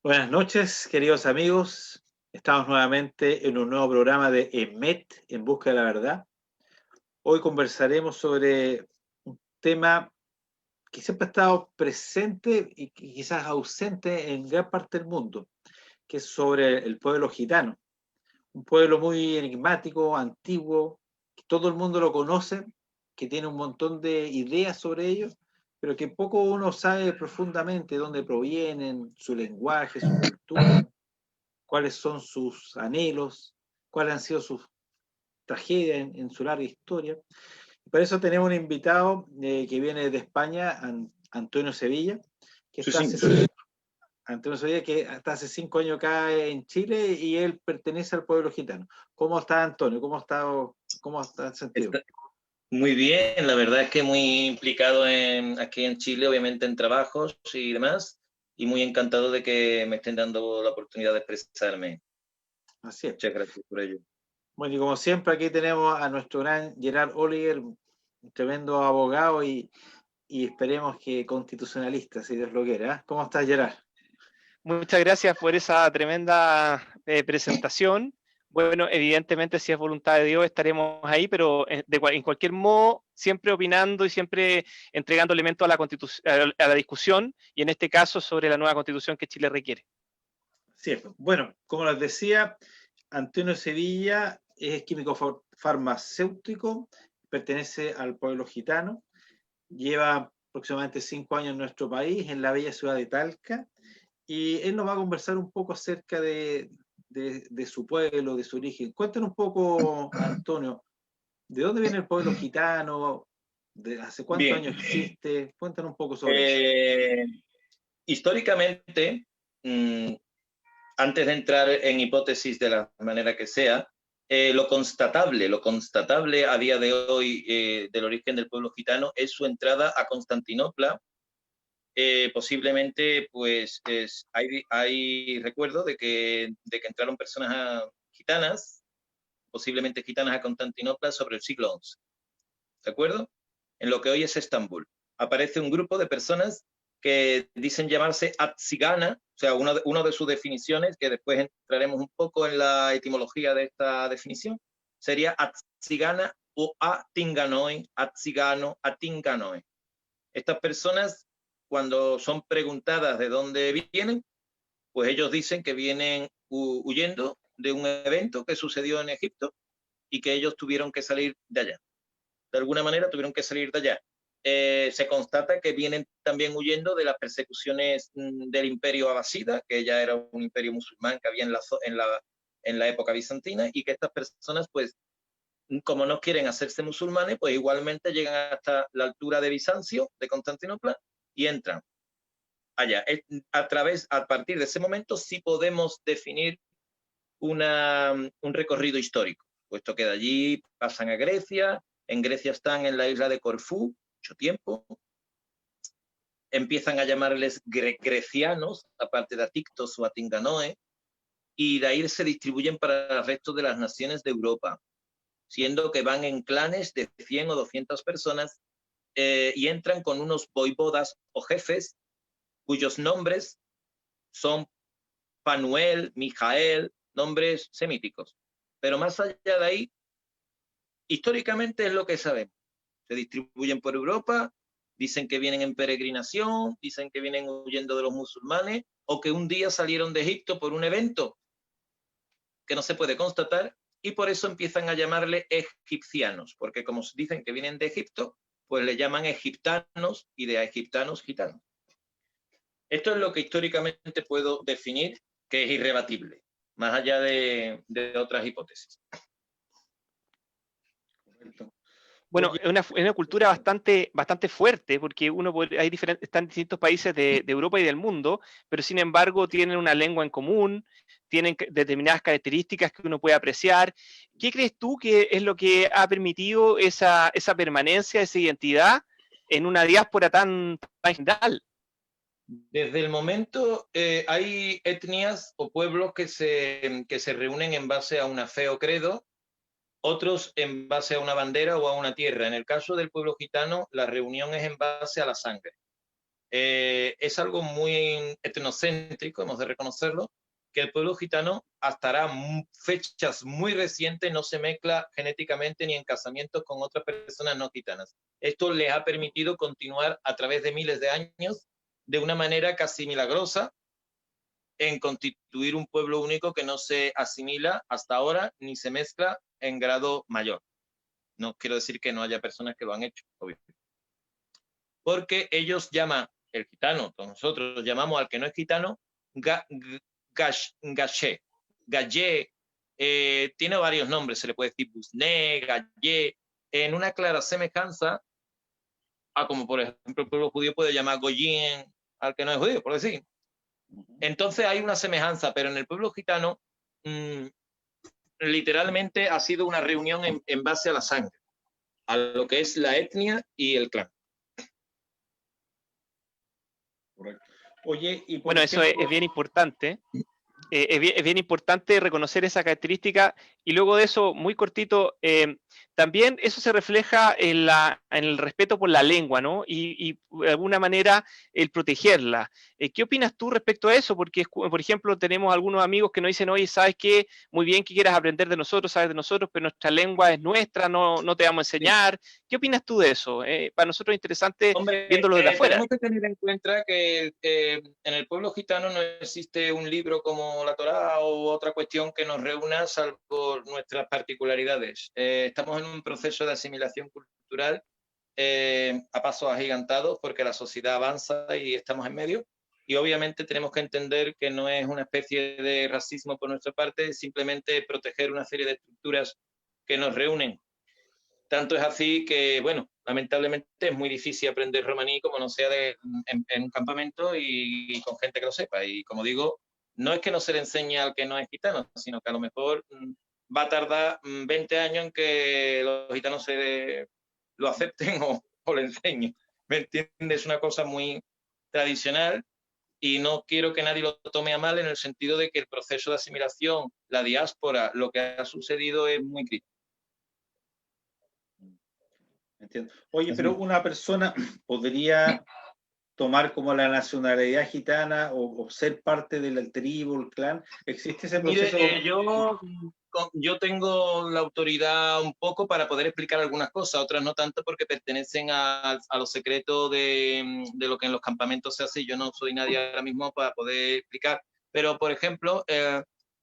Buenas noches, queridos amigos. Estamos nuevamente en un nuevo programa de EMET, En Busca de la Verdad. Hoy conversaremos sobre un tema que siempre ha estado presente y quizás ausente en gran parte del mundo, que es sobre el pueblo gitano. Un pueblo muy enigmático, antiguo, que todo el mundo lo conoce, que tiene un montón de ideas sobre ellos, pero que poco uno sabe profundamente dónde provienen, su lenguaje, su cultura, cuáles son sus anhelos, cuáles han sido sus tragedias en su larga historia. Por eso tenemos un invitado que viene de España, Antonio Sevilla, que está Antonio Sevilla, que está hace 5 años acá en Chile y él pertenece al pueblo gitano. ¿Cómo está Antonio? ¿Cómo está el sentido? Está muy bien, la verdad es que muy implicado aquí en Chile, obviamente en trabajos y demás, y muy encantado de que me estén dando la oportunidad de expresarme. Así es. Muchas gracias por ello. Bueno, y como siempre aquí tenemos a nuestro gran Gerard Oliver, un tremendo abogado y esperemos que constitucionalista, si Dios lo quiere. ¿Eh? ¿Cómo estás, Gerard? Muchas gracias por esa tremenda presentación. Bueno, evidentemente, si es voluntad de Dios, estaremos ahí, pero en cualquier modo, siempre opinando y siempre entregando elementos a la discusión, y en este caso sobre la nueva constitución que Chile requiere. Sí, bueno, como les decía, Antonio Sevilla es químico farmacéutico, pertenece al pueblo gitano, lleva aproximadamente 5 años en nuestro país, en la bella ciudad de Talca, y él nos va a conversar un poco acerca de su pueblo, de su origen. Cuéntanos un poco, Antonio, ¿de dónde viene el pueblo gitano? ¿De hace cuántos Bien, años existe? Cuéntanos un poco sobre eso. históricamente, antes de entrar en hipótesis de la manera que sea, lo constatable a día de hoy del origen del pueblo gitano es su entrada a Constantinopla. Posiblemente, pues, hay recuerdo de que entraron personas gitanas, posiblemente gitanas a Constantinopla sobre el siglo XI, ¿de acuerdo? En lo que hoy es Estambul. Aparece un grupo de personas que dicen llamarse Atzigana, o sea, una de sus definiciones, que después entraremos un poco en la etimología de esta definición, sería Atzigana o Atinganoi, Atzigano, Atinganoi. Estas personas, cuando son preguntadas de dónde vienen, pues ellos dicen que vienen huyendo de un evento que sucedió en Egipto y que ellos tuvieron que salir de allá. De alguna manera tuvieron que salir de allá. Se constata que vienen también huyendo de las persecuciones del imperio abasida, que ya era un imperio musulmán que había en la época bizantina, y que estas personas, pues, como no quieren hacerse musulmanes, pues igualmente llegan hasta la altura de Bizancio, de Constantinopla, y entran allá. A partir de ese momento sí podemos definir un recorrido histórico, puesto que de allí pasan a Grecia, en Grecia están en la isla de Corfú, mucho tiempo, empiezan a llamarles grecianos, aparte de Atictos o Atinganoe, y de ahí se distribuyen para el resto de las naciones de Europa, siendo que van en clanes de 100 o 200 personas y entran con unos voivodas o jefes cuyos nombres son Panuel, Mijael, nombres semíticos. Pero más allá de ahí, históricamente es lo que sabemos. Se distribuyen por Europa, dicen que vienen en peregrinación, dicen que vienen huyendo de los musulmanes, o que un día salieron de Egipto por un evento que no se puede constatar, y por eso empiezan a llamarle egipcianos, porque como dicen que vienen de Egipto, pues le llaman egiptanos y de egiptanos gitanos. Esto es lo que históricamente puedo definir, que es irrebatible, más allá de otras hipótesis. Bueno, es una cultura bastante fuerte, porque están en distintos países de Europa y del mundo, pero sin embargo tienen una lengua en común, tienen determinadas características que uno puede apreciar. ¿Qué crees tú que es lo que ha permitido esa permanencia, esa identidad en una diáspora tan general? Desde el momento hay etnias o pueblos que se reúnen en base a una fe o credo, otros en base a una bandera o a una tierra. En el caso del pueblo gitano, la reunión es en base a la sangre. es algo muy etnocéntrico, hemos de reconocerlo, que el pueblo gitano hasta hará fechas muy recientes no se mezcla genéticamente ni en casamientos con otras personas no gitanas. Esto les ha permitido continuar a través de miles de años de una manera casi milagrosa en constituir un pueblo único que no se asimila hasta ahora ni se mezcla en grado mayor. No quiero decir que no haya personas que lo han hecho, obviamente. Porque ellos llaman, el gitano, nosotros llamamos al que no es gitano, gallé. Gallé tiene varios nombres, se le puede decir busné, gallé, en una clara semejanza a como por ejemplo el pueblo judío puede llamar goyín al que no es judío, por decir. Entonces hay una semejanza, pero en el pueblo gitano literalmente ha sido una reunión en base a la sangre, a lo que es la etnia y el clan. Correcto. Oye, y bueno, eso es bien importante. Es bien importante reconocer esa característica y luego de eso, muy cortito, también eso se refleja en el respeto por la lengua, ¿no? Y de alguna manera el protegerla. ¿Qué opinas tú respecto a eso? Porque, por ejemplo, tenemos algunos amigos que nos dicen, oye, ¿sabes qué? Muy bien que quieras aprender de nosotros, sabes de nosotros, pero nuestra lengua es nuestra, no te vamos a enseñar. Sí. ¿Qué opinas tú de eso? Para nosotros es interesante. Hombre, viéndolo de afuera. Tenemos que tener en cuenta que en el pueblo gitano no existe un libro como la Torá o otra cuestión que nos reúna salvo nuestras particularidades. Estamos en un proceso de asimilación cultural a pasos agigantados porque la sociedad avanza y estamos en medio. Y obviamente tenemos que entender que no es una especie de racismo por nuestra parte, es simplemente proteger una serie de estructuras que nos reúnen. Tanto es así que, bueno, lamentablemente es muy difícil aprender romaní como no sea en un campamento y con gente que lo sepa. Y como digo, no es que no se le enseñe al que no es gitano, sino que a lo mejor va a tardar 20 años en que los gitanos lo acepten o le enseñen. ¿Me entiendes? Es una cosa muy tradicional y no quiero que nadie lo tome a mal en el sentido de que el proceso de asimilación, la diáspora, lo que ha sucedido es muy crítico. Entiendo. Oye, pero una persona podría tomar como la nacionalidad gitana o ser parte del tribu, el clan. ¿Existe ese proceso? Mire, yo tengo la autoridad un poco para poder explicar algunas cosas, otras no tanto porque pertenecen a los secretos de lo que en los campamentos se hace y yo no soy nadie ahora mismo para poder explicar. Pero, por ejemplo,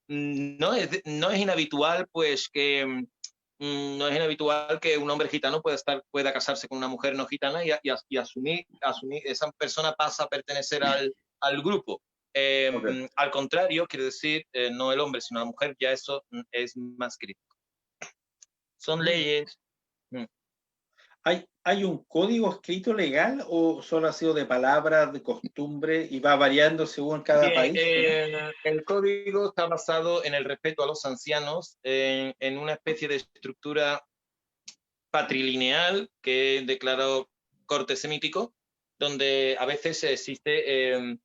no es inhabitual pues que... no es inhabitual que un hombre gitano pueda casarse con una mujer no gitana y asumir esa persona pasa a pertenecer al grupo. Okay. Al contrario, quiere decir, no el hombre, sino la mujer, ya eso es más crítico. Son leyes. ¿Hay un código escrito legal o solo ha sido de palabras, de costumbre y va variando según cada país? El código está basado en el respeto a los ancianos, en una especie de estructura patrilineal que es declarado corte semítico, donde a veces existe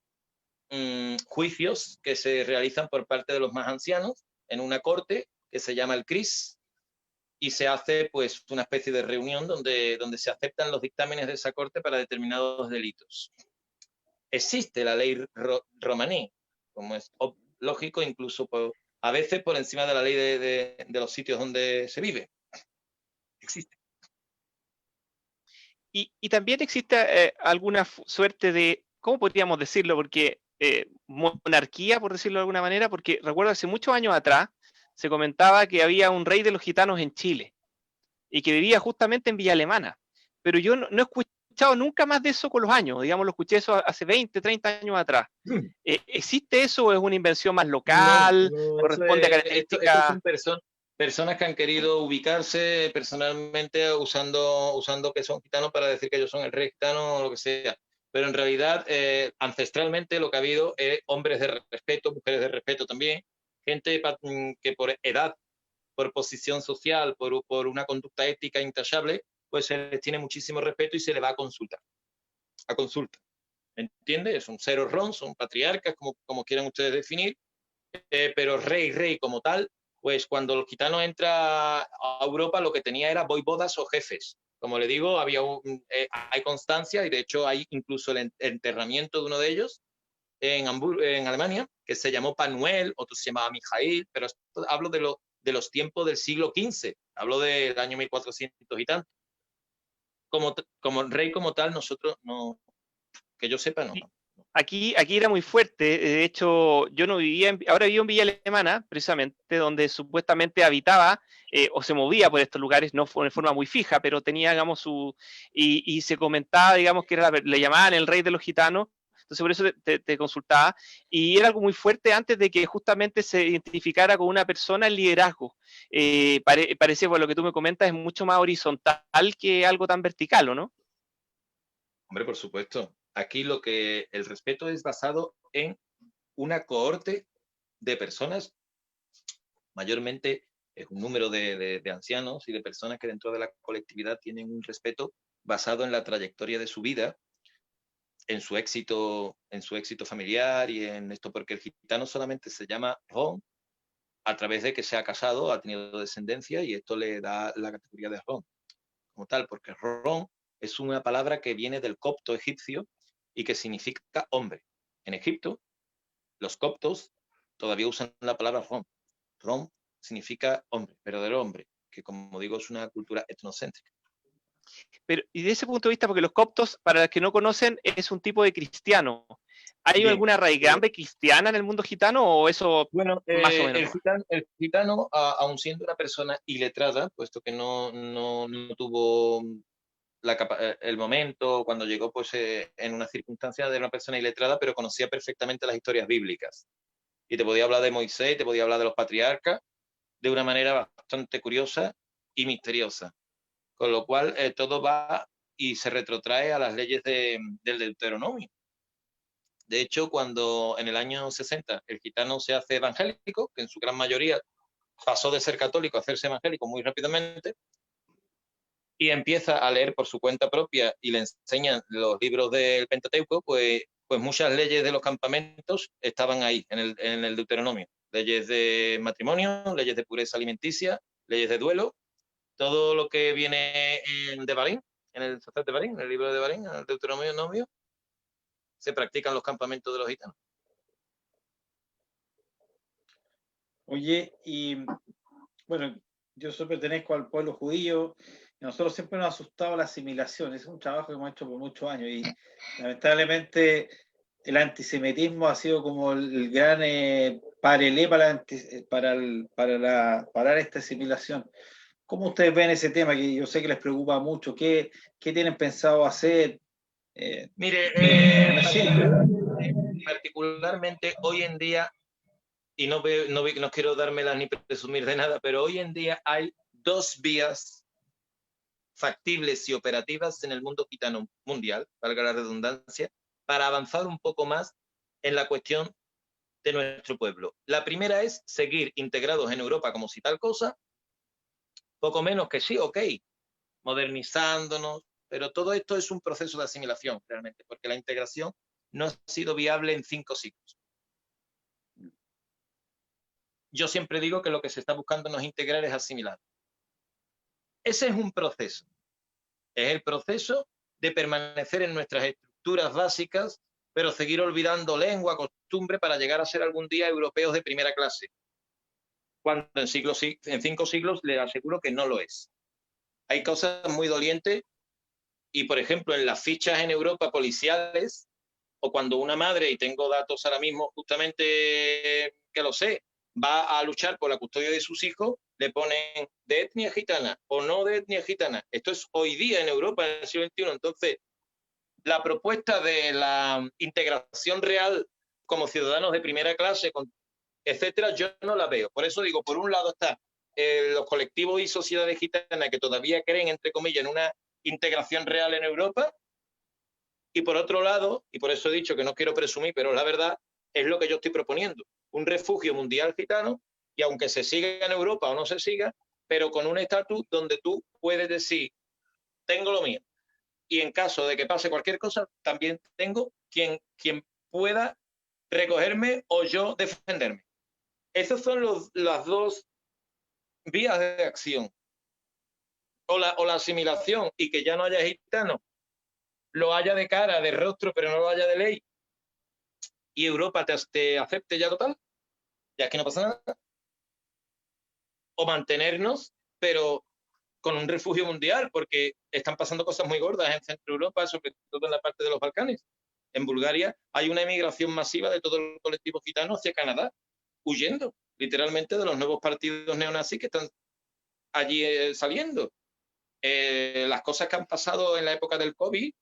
juicios que se realizan por parte de los más ancianos en una corte que se llama el CRIS, y se hace pues una especie de reunión donde se aceptan los dictámenes de esa corte para determinados delitos. Existe la ley romaní, como es lógico, incluso a veces por encima de la ley de los sitios donde se vive. Existe. Y también existe alguna suerte de, ¿cómo podríamos decirlo? Porque monarquía, por decirlo de alguna manera, porque recuerdo hace muchos años atrás se comentaba que había un rey de los gitanos en Chile y que vivía justamente en Villa Alemana, pero yo no he escuchado nunca más de eso con los años, digamos, lo escuché eso hace 20, 30 años atrás. ¿Existe eso o es una invención más local? No, ¿Corresponde a características? Estos son personas que han querido ubicarse personalmente usando que son gitanos para decir que ellos son el rey gitano o lo que sea. Pero en realidad, ancestralmente lo que ha habido es hombres de respeto, mujeres de respeto también, gente que por edad, por posición social, por una conducta ética intachable, pues se les tiene muchísimo respeto y se le va a consulta. A consulta. ¿Entiendes? Son ceros ron, son patriarcas, como quieran ustedes definir, pero rey como tal, pues cuando los gitanos entran a Europa lo que tenía era voivodas o jefes. Como le digo, hay constancia y de hecho hay incluso el enterramiento de uno de ellos en Alemania, que se llamó Panuel, otro se llamaba Mijail, pero hablo de los tiempos del siglo XV, hablo del año 1400 y tanto. Como rey como tal, nosotros no, que yo sepa, no. Aquí era muy fuerte. De hecho, yo no vivía, ahora vivo en Villa Alemana, precisamente, donde supuestamente habitaba o se movía por estos lugares, no de forma muy fija, pero tenía, digamos, y se comentaba, digamos, que le llamaban el rey de los gitanos. Entonces, por eso te consultaba. Y era algo muy fuerte antes de que justamente se identificara con una persona el liderazgo. Parece, por lo que tú me comentas, es mucho más horizontal que algo tan vertical, ¿o no? Hombre, por supuesto. Aquí el respeto es basado en una cohorte de personas, mayormente es un número de ancianos y de personas que dentro de la colectividad tienen un respeto basado en la trayectoria de su vida, en su éxito familiar y en esto, porque el gitano solamente se llama Ron a través de que se ha casado, ha tenido descendencia y esto le da la categoría de Ron como tal, porque Ron es una palabra que viene del copto egipcio y que significa hombre. En Egipto, los coptos todavía usan la palabra Ron. Ron significa hombre, verdadero hombre, que como digo es una cultura etnocéntrica. Pero, y de ese punto de vista, porque los coptos, para los que no conocen, es un tipo de cristiano. ¿Hay Bien, alguna raigambre cristiana en el mundo gitano o eso bueno, más o menos? el gitano, aun siendo una persona iletrada, puesto que no tuvo el momento cuando llegó pues en una circunstancia de una persona iletrada, pero conocía perfectamente las historias bíblicas. Y te podía hablar de Moisés, te podía hablar de los patriarcas, de una manera bastante curiosa y misteriosa. Con lo cual todo va y se retrotrae a las leyes del Deuteronomio. De hecho, cuando en el año 60 el gitano se hace evangélico, que en su gran mayoría pasó de ser católico a hacerse evangélico muy rápidamente, y empieza a leer por su cuenta propia y le enseñan los libros del Pentateuco, pues muchas leyes de los campamentos estaban ahí, en el Deuteronomio. Leyes de matrimonio, leyes de pureza alimenticia, leyes de duelo, todo lo que viene en Devarim, en el Safat de Devarim, en el libro de Devarim, en el Deuteronomio, se practican los campamentos de los gitanos. Oye, y bueno, yo pertenezco al pueblo judío y nosotros siempre nos ha asustado la asimilación. Es un trabajo que hemos hecho por muchos años y lamentablemente el antisemitismo ha sido como el gran parelé para esta asimilación. ¿Cómo ustedes ven ese tema que yo sé que les preocupa mucho? ¿Qué tienen pensado hacer? Mire, particularmente hoy en día, y no quiero dármelas ni presumir de nada, pero hoy en día hay dos vías factibles y operativas en el mundo gitano mundial, valga la redundancia, para avanzar un poco más en la cuestión de nuestro pueblo. La primera es seguir integrados en Europa como si tal cosa, poco menos que sí, ok, modernizándonos, pero todo esto es un proceso de asimilación realmente, porque la integración no ha sido viable en 5 siglos. Yo siempre digo que lo que se está buscando no es integrar, es asimilar. Ese es un proceso. Es el proceso de permanecer en nuestras estructuras básicas, pero seguir olvidando lengua, costumbre, para llegar a ser algún día europeos de primera clase. Cuando en 5 siglos les aseguro que no lo es. Hay cosas muy dolientes y, por ejemplo, en las fichas en Europa policiales, o cuando una madre, y tengo datos ahora mismo justamente que lo sé, va a luchar por la custodia de sus hijos, le ponen de etnia gitana o no de etnia gitana. Esto es hoy día en Europa, en el siglo XXI. Entonces, la propuesta de la integración real como ciudadanos de primera clase, etcétera, yo no la veo. Por eso digo, por un lado está los colectivos y sociedades gitanas que todavía creen, entre comillas, en una integración real en Europa, y por otro lado, y por eso he dicho que no quiero presumir, pero la verdad es lo que yo estoy proponiendo, un refugio mundial gitano, y aunque se siga en Europa o no se siga, pero con un estatus donde tú puedes decir, tengo lo mío, y en caso de que pase cualquier cosa, también tengo quien pueda recogerme o yo defenderme. Esas son las dos vías de acción. o la asimilación y que ya no haya gitanos, lo haya de cara, de rostro, pero no lo haya de ley, y Europa te acepte ya total, ya es que no pasa nada. O mantenernos, pero con un refugio mundial, porque están pasando cosas muy gordas en Centro Europa, sobre todo en la parte de los Balcanes. En Bulgaria hay una emigración masiva de todo el colectivo gitano hacia Canadá, huyendo literalmente de los nuevos partidos neonazis que están allí saliendo. Las cosas que han pasado en la época del COVID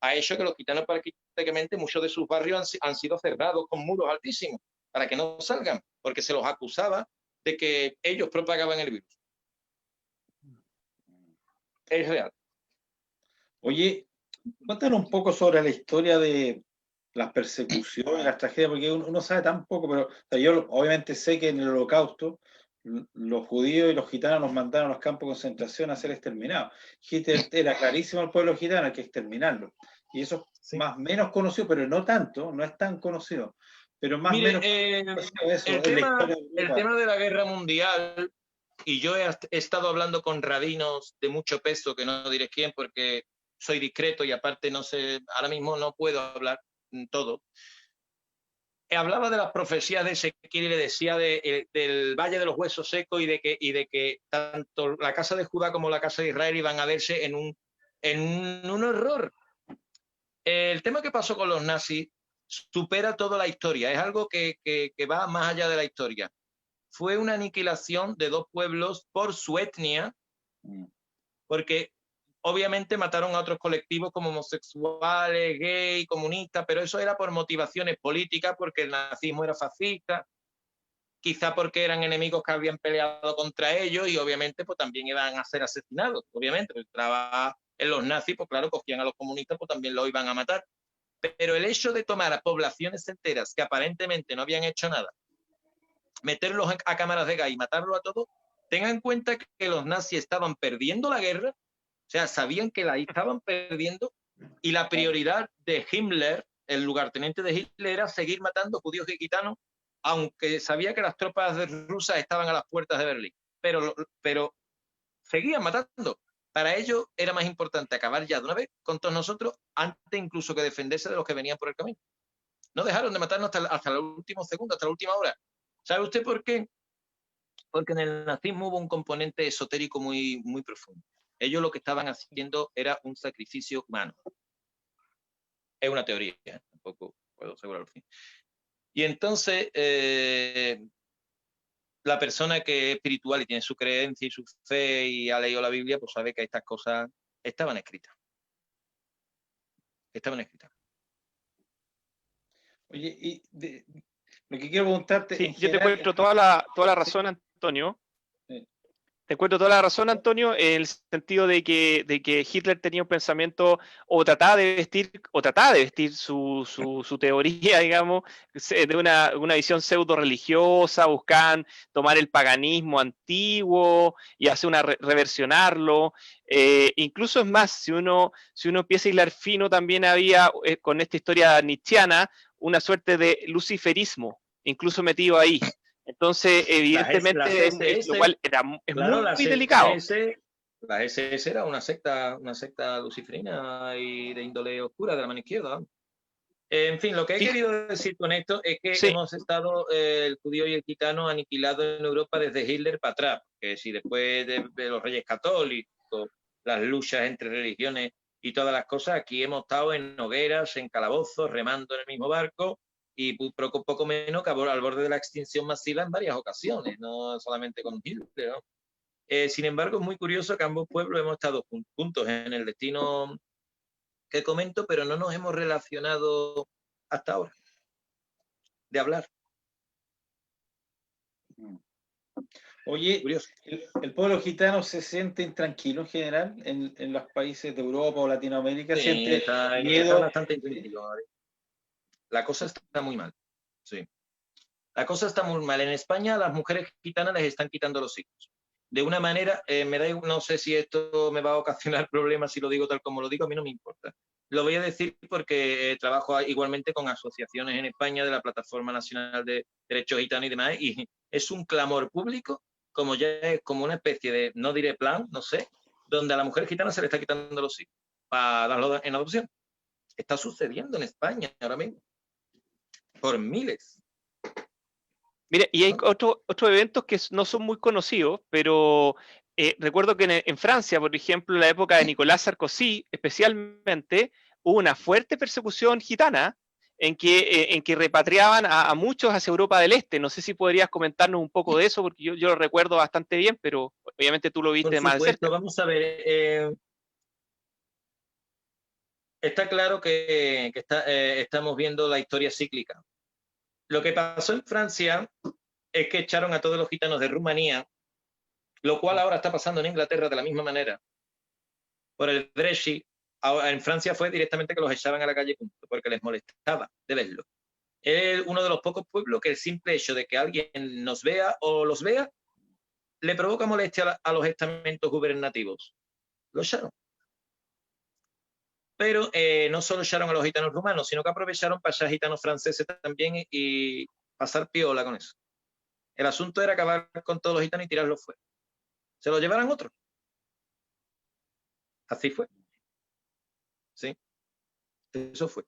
ha hecho que los gitanos prácticamente muchos de sus barrios han sido cerrados con muros altísimos para que no salgan, porque se los acusaba de que ellos propagaban el virus. Es real. Oye, cuéntanos un poco sobre la historia de las persecuciones, las tragedias, porque uno sabe tan poco, pero o sea, yo obviamente sé que en el Holocausto los judíos y los gitanos nos mandaron a los campos de concentración a ser exterminados. Hitler era clarísimo al pueblo gitano, hay que exterminarlo. Y eso es más menos conocido, pero no tanto, no es tan conocido. Pero más o menos eso, el tema de la guerra mundial, y yo he estado hablando con rabinos de mucho peso, que no diré quién porque soy discreto y aparte no sé, ahora mismo no puedo hablar todo. Hablaba de las profecías de Ezequiel y le decía del Valle de los Huesos Secos y de que tanto la casa de Judá como la casa de Israel iban a verse en un horror. El tema que pasó con los nazis supera toda la historia, es algo que va más allá de la historia. Fue una aniquilación de dos pueblos por su etnia, porque obviamente mataron a otros colectivos como homosexuales, gay, comunistas, pero eso era por motivaciones políticas, porque el nazismo era fascista, quizá porque eran enemigos que habían peleado contra ellos y obviamente pues también iban a ser asesinados, obviamente, porque entraba en los nazis, pues claro, cogían a los comunistas, pues también los iban a matar. Pero el hecho de tomar a poblaciones enteras que aparentemente no habían hecho nada, meterlos a cámaras de gas y matarlos a todos, tengan en cuenta que los nazis estaban perdiendo la guerra, o sea, sabían que la estaban perdiendo y la prioridad de Himmler, el lugarteniente de Hitler, era seguir matando judíos y gitanos, aunque sabía que las tropas rusas estaban a las puertas de Berlín. Pero seguían matando. Para ellos era más importante acabar ya de una vez con todos nosotros, antes incluso que defenderse de los que venían por el camino. No dejaron de matarnos hasta el último segundo, hasta la última hora. ¿Sabe usted por qué? Porque en el nazismo hubo un componente esotérico muy, muy profundo. Ellos lo que estaban haciendo era un sacrificio humano. Es una teoría, tampoco puedo asegurarlo. Y entonces, la persona que es espiritual y tiene su creencia y su fe y ha leído la Biblia, pues sabe que estas cosas estaban escritas. Estaban escritas. Oye, y lo que quiero preguntarte... Sí, yo te encuentro toda la razón, Antonio. Te encuentro toda la razón, Antonio, en el sentido de que Hitler tenía un pensamiento o trataba de vestir su teoría, digamos, de una visión pseudo religiosa, buscaban tomar el paganismo antiguo y hacer reversionarlo. Incluso es más, si uno empieza a hilar fino, también había con esta historia nietzschiana una suerte de luciferismo, incluso metido ahí. Entonces, evidentemente, lo cual es claro, muy delicado. La SS era una secta luciferina y de índole oscura de la mano izquierda. En fin, lo que he querido decir con esto es que hemos estado, el judío y el gitano, aniquilados en Europa desde Hitler para atrás. Que si después de los reyes católicos, las luchas entre religiones y todas las cosas, aquí hemos estado en hogueras, en calabozos, remando en el mismo barco, y poco menos que al borde de la extinción masiva en varias ocasiones, no solamente con Hitler, ¿no? Sin embargo, es muy curioso que ambos pueblos hemos estado juntos en el destino que comento, pero no nos hemos relacionado hasta ahora de hablar. Oye, ¿el pueblo gitano se siente intranquilo en general en los países de Europa o Latinoamérica? Sí, está bastante intranquilo. La cosa está muy mal. Sí. La cosa está muy mal. En España, a las mujeres gitanas les están quitando los hijos. De una manera, no sé si esto me va a ocasionar problemas si lo digo tal como lo digo, a mí no me importa. Lo voy a decir porque trabajo igualmente con asociaciones en España de la Plataforma Nacional de Derechos Gitanos y demás, y es un clamor público, como ya es como una especie de, no diré plan, no sé, donde a la mujer gitana se le está quitando los hijos para darlo en adopción. Está sucediendo en España ahora mismo. Por miles. Mira, y hay otros eventos que no son muy conocidos, pero recuerdo que en Francia, por ejemplo, en la época de Nicolás Sarkozy, especialmente, hubo una fuerte persecución gitana en que repatriaban a muchos hacia Europa del Este. No sé si podrías comentarnos un poco de eso, porque yo lo recuerdo bastante bien, pero obviamente tú lo viste Por más de supuesto, cerca. vamos a ver. Está claro que estamos viendo la historia cíclica. Lo que pasó en Francia es que echaron a todos los gitanos de Rumanía, lo cual ahora está pasando en Inglaterra de la misma manera. Por el Brexit, en Francia fue directamente que los echaban a la calle porque les molestaba de verlo. Es uno de los pocos pueblos que el simple hecho de que alguien nos vea o los vea le provoca molestia a los estamentos gubernativos. Lo echaron. Pero no solo echaron a los gitanos rumanos, sino que aprovecharon para echar gitanos franceses también y pasar piola con eso. El asunto era acabar con todos los gitanos y tirarlos fuera. Se los llevaran otros. Así fue. Sí. Eso fue.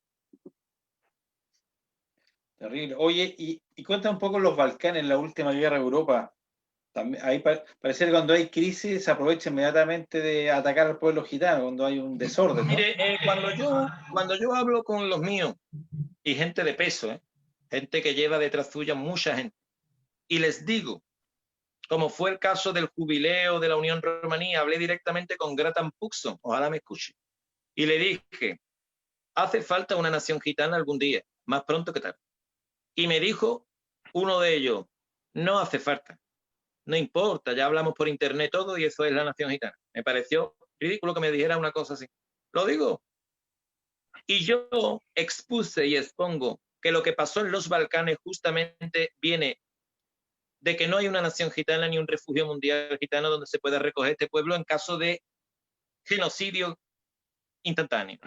Terrible. Oye, y cuenta un poco los Balcanes, la última guerra de Europa. También, ahí parece que cuando hay crisis se aprovecha inmediatamente de atacar al pueblo gitano, cuando hay un desorden, ¿no? Mire, cuando yo hablo con los míos y gente de peso, gente que lleva detrás suya mucha gente, y les digo, como fue el caso del jubileo de la Unión Romanía, hablé directamente con Gratan Puxon, ojalá me escuche, y le dije, hace falta una nación gitana algún día, más pronto que tarde. Y me dijo uno de ellos, no hace falta, no importa, ya hablamos por internet todo y eso es la nación gitana. Me pareció ridículo que me dijera una cosa así. Lo digo. Y yo expuse y expongo que lo que pasó en los Balcanes justamente viene de que no hay una nación gitana ni un refugio mundial gitano donde se pueda recoger este pueblo en caso de genocidio instantáneo.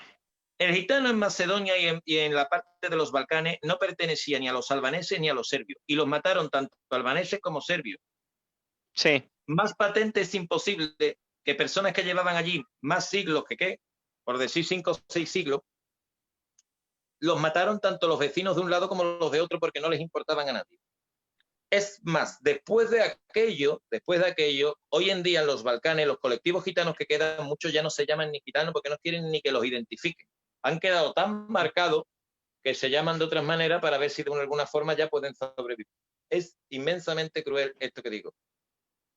El gitano en Macedonia y en la parte de los Balcanes no pertenecía ni a los albaneses ni a los serbios, y los mataron tanto albaneses como serbios. Sí. Más patente es imposible que personas que llevaban allí más siglos que, por decir 5 o 6 siglos, los mataron tanto los vecinos de un lado como los de otro porque no les importaban a nadie. Es más, después de aquello, hoy en día en los Balcanes, los colectivos gitanos que quedan, muchos ya no se llaman ni gitanos porque no quieren ni que los identifiquen. Han quedado tan marcados que se llaman de otras maneras para ver si de alguna forma ya pueden sobrevivir. Es inmensamente cruel esto que digo.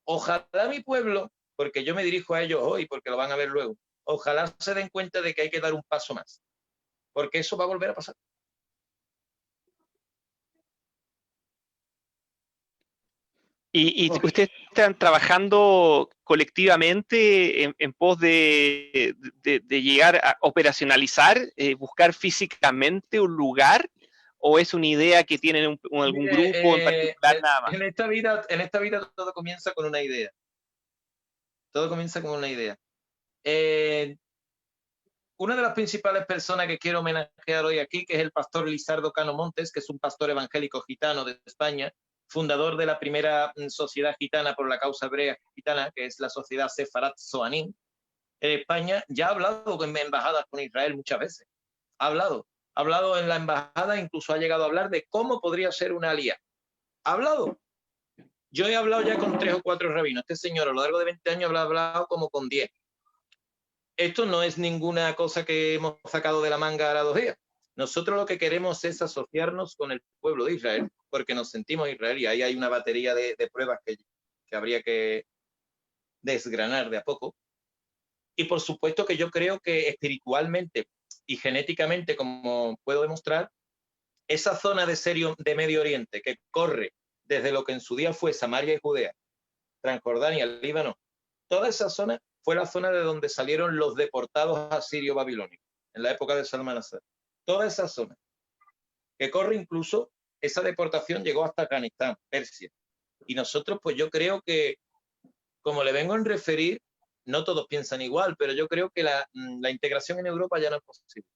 Ojalá mi pueblo, porque yo me dirijo a ellos hoy, porque lo van a ver luego, ojalá se den cuenta de que hay que dar un paso más, porque eso va a volver a pasar. ¿Y ustedes están trabajando colectivamente en pos de llegar a operacionalizar, buscar físicamente un lugar? ¿O es una idea que tienen algún grupo en particular nada más? En esta vida todo comienza con una idea. Todo comienza con una idea. Una de las principales personas que quiero homenajear hoy aquí, que es el pastor Lizardo Cano Montes, que es un pastor evangélico gitano de España, fundador de la primera sociedad gitana por la causa hebrea gitana, que es la sociedad Sefarat Soanim, en España, ya ha hablado en embajadas con Israel muchas veces. Ha hablado en la embajada, incluso ha llegado a hablar de cómo podría ser una alianza. Ha hablado. Yo he hablado ya con 3 o 4 rabinos. Este señor a lo largo de 20 años ha hablado como con 10. Esto no es ninguna cosa que hemos sacado de la manga a 2 días. Nosotros lo que queremos es asociarnos con el pueblo de Israel, porque nos sentimos Israel, y ahí hay una batería de pruebas que habría que desgranar de a poco. Y por supuesto que yo creo que espiritualmente y genéticamente, como puedo demostrar, esa zona de Medio Oriente que corre desde lo que en su día fue Samaria y Judea, Transjordania, Líbano, toda esa zona fue la zona de donde salieron los deportados asirio-babilónicos en la época de Salmanasar. Toda esa zona que corre, incluso esa deportación llegó hasta Afganistán, Persia. Y nosotros, pues yo creo que, como le vengo a referir, no todos piensan igual, pero yo creo que la integración en Europa ya no es posible.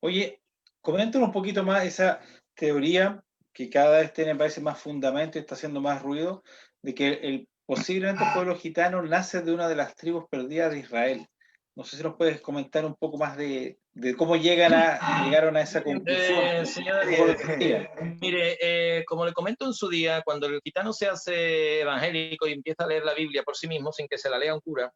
Oye, coméntanos un poquito más esa teoría que cada vez tiene, parece, más fundamento y está haciendo más ruido, de que posiblemente el pueblo gitano nace de una de las tribus perdidas de Israel. No sé si nos puedes comentar un poco más de cómo llegaron a esa conclusión, Señora cómo lo Díez, investigan. mire, como le comento en su día, cuando el gitano se hace evangélico y empieza a leer la Biblia por sí mismo, sin que se la lea un cura,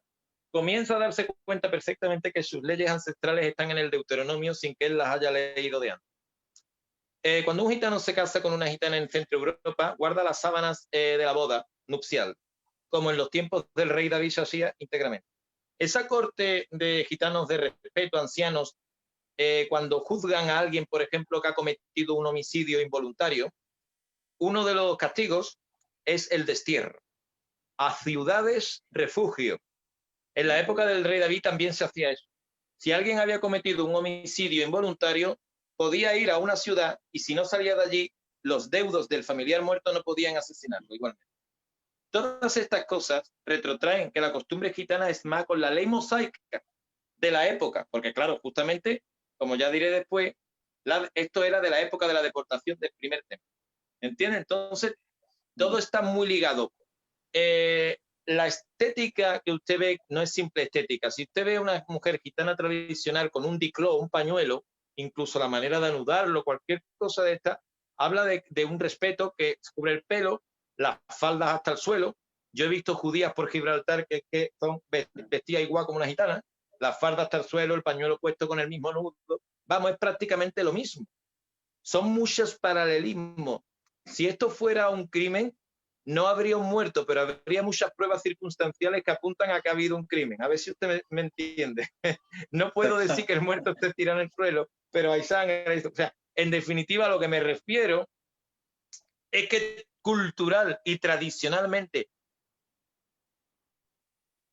comienza a darse cuenta perfectamente que sus leyes ancestrales están en el Deuteronomio sin que él las haya leído de antes. Cuando un gitano se casa con una gitana en Centro Europa, guarda las sábanas de la boda nupcial, como en los tiempos del rey David se hacía íntegramente. Esa corte de gitanos de respeto, ancianos, cuando juzgan a alguien, por ejemplo, que ha cometido un homicidio involuntario, uno de los castigos es el destierro a ciudades refugio. En la época del rey David también se hacía eso. Si alguien había cometido un homicidio involuntario, podía ir a una ciudad y si no salía de allí, los deudos del familiar muerto no podían asesinarlo igualmente. Todas estas cosas retrotraen que la costumbre gitana es más con la ley mosaica de la época, porque claro, justamente, como ya diré después, esto era de la época de la deportación del primer templo. ¿Entiendes? Entonces, todo está muy ligado. La estética que usted ve no es simple estética. Si usted ve a una mujer gitana tradicional con un dicló, un pañuelo, incluso la manera de anudarlo, cualquier cosa de esta, habla de un respeto que cubre el pelo, las faldas hasta el suelo. Yo he visto judías por Gibraltar que son vestidas igual como una gitana, las faldas hasta el suelo, el pañuelo puesto con el mismo nudo. Vamos, es prácticamente lo mismo. Son muchos paralelismos. Si esto fuera un crimen, no habría un muerto, pero habría muchas pruebas circunstanciales que apuntan a que ha habido un crimen. A ver si usted me entiende. No puedo decir que el muerto esté tirado en el suelo, pero hay sangre. O sea, en definitiva, a lo que me refiero es que cultural y tradicionalmente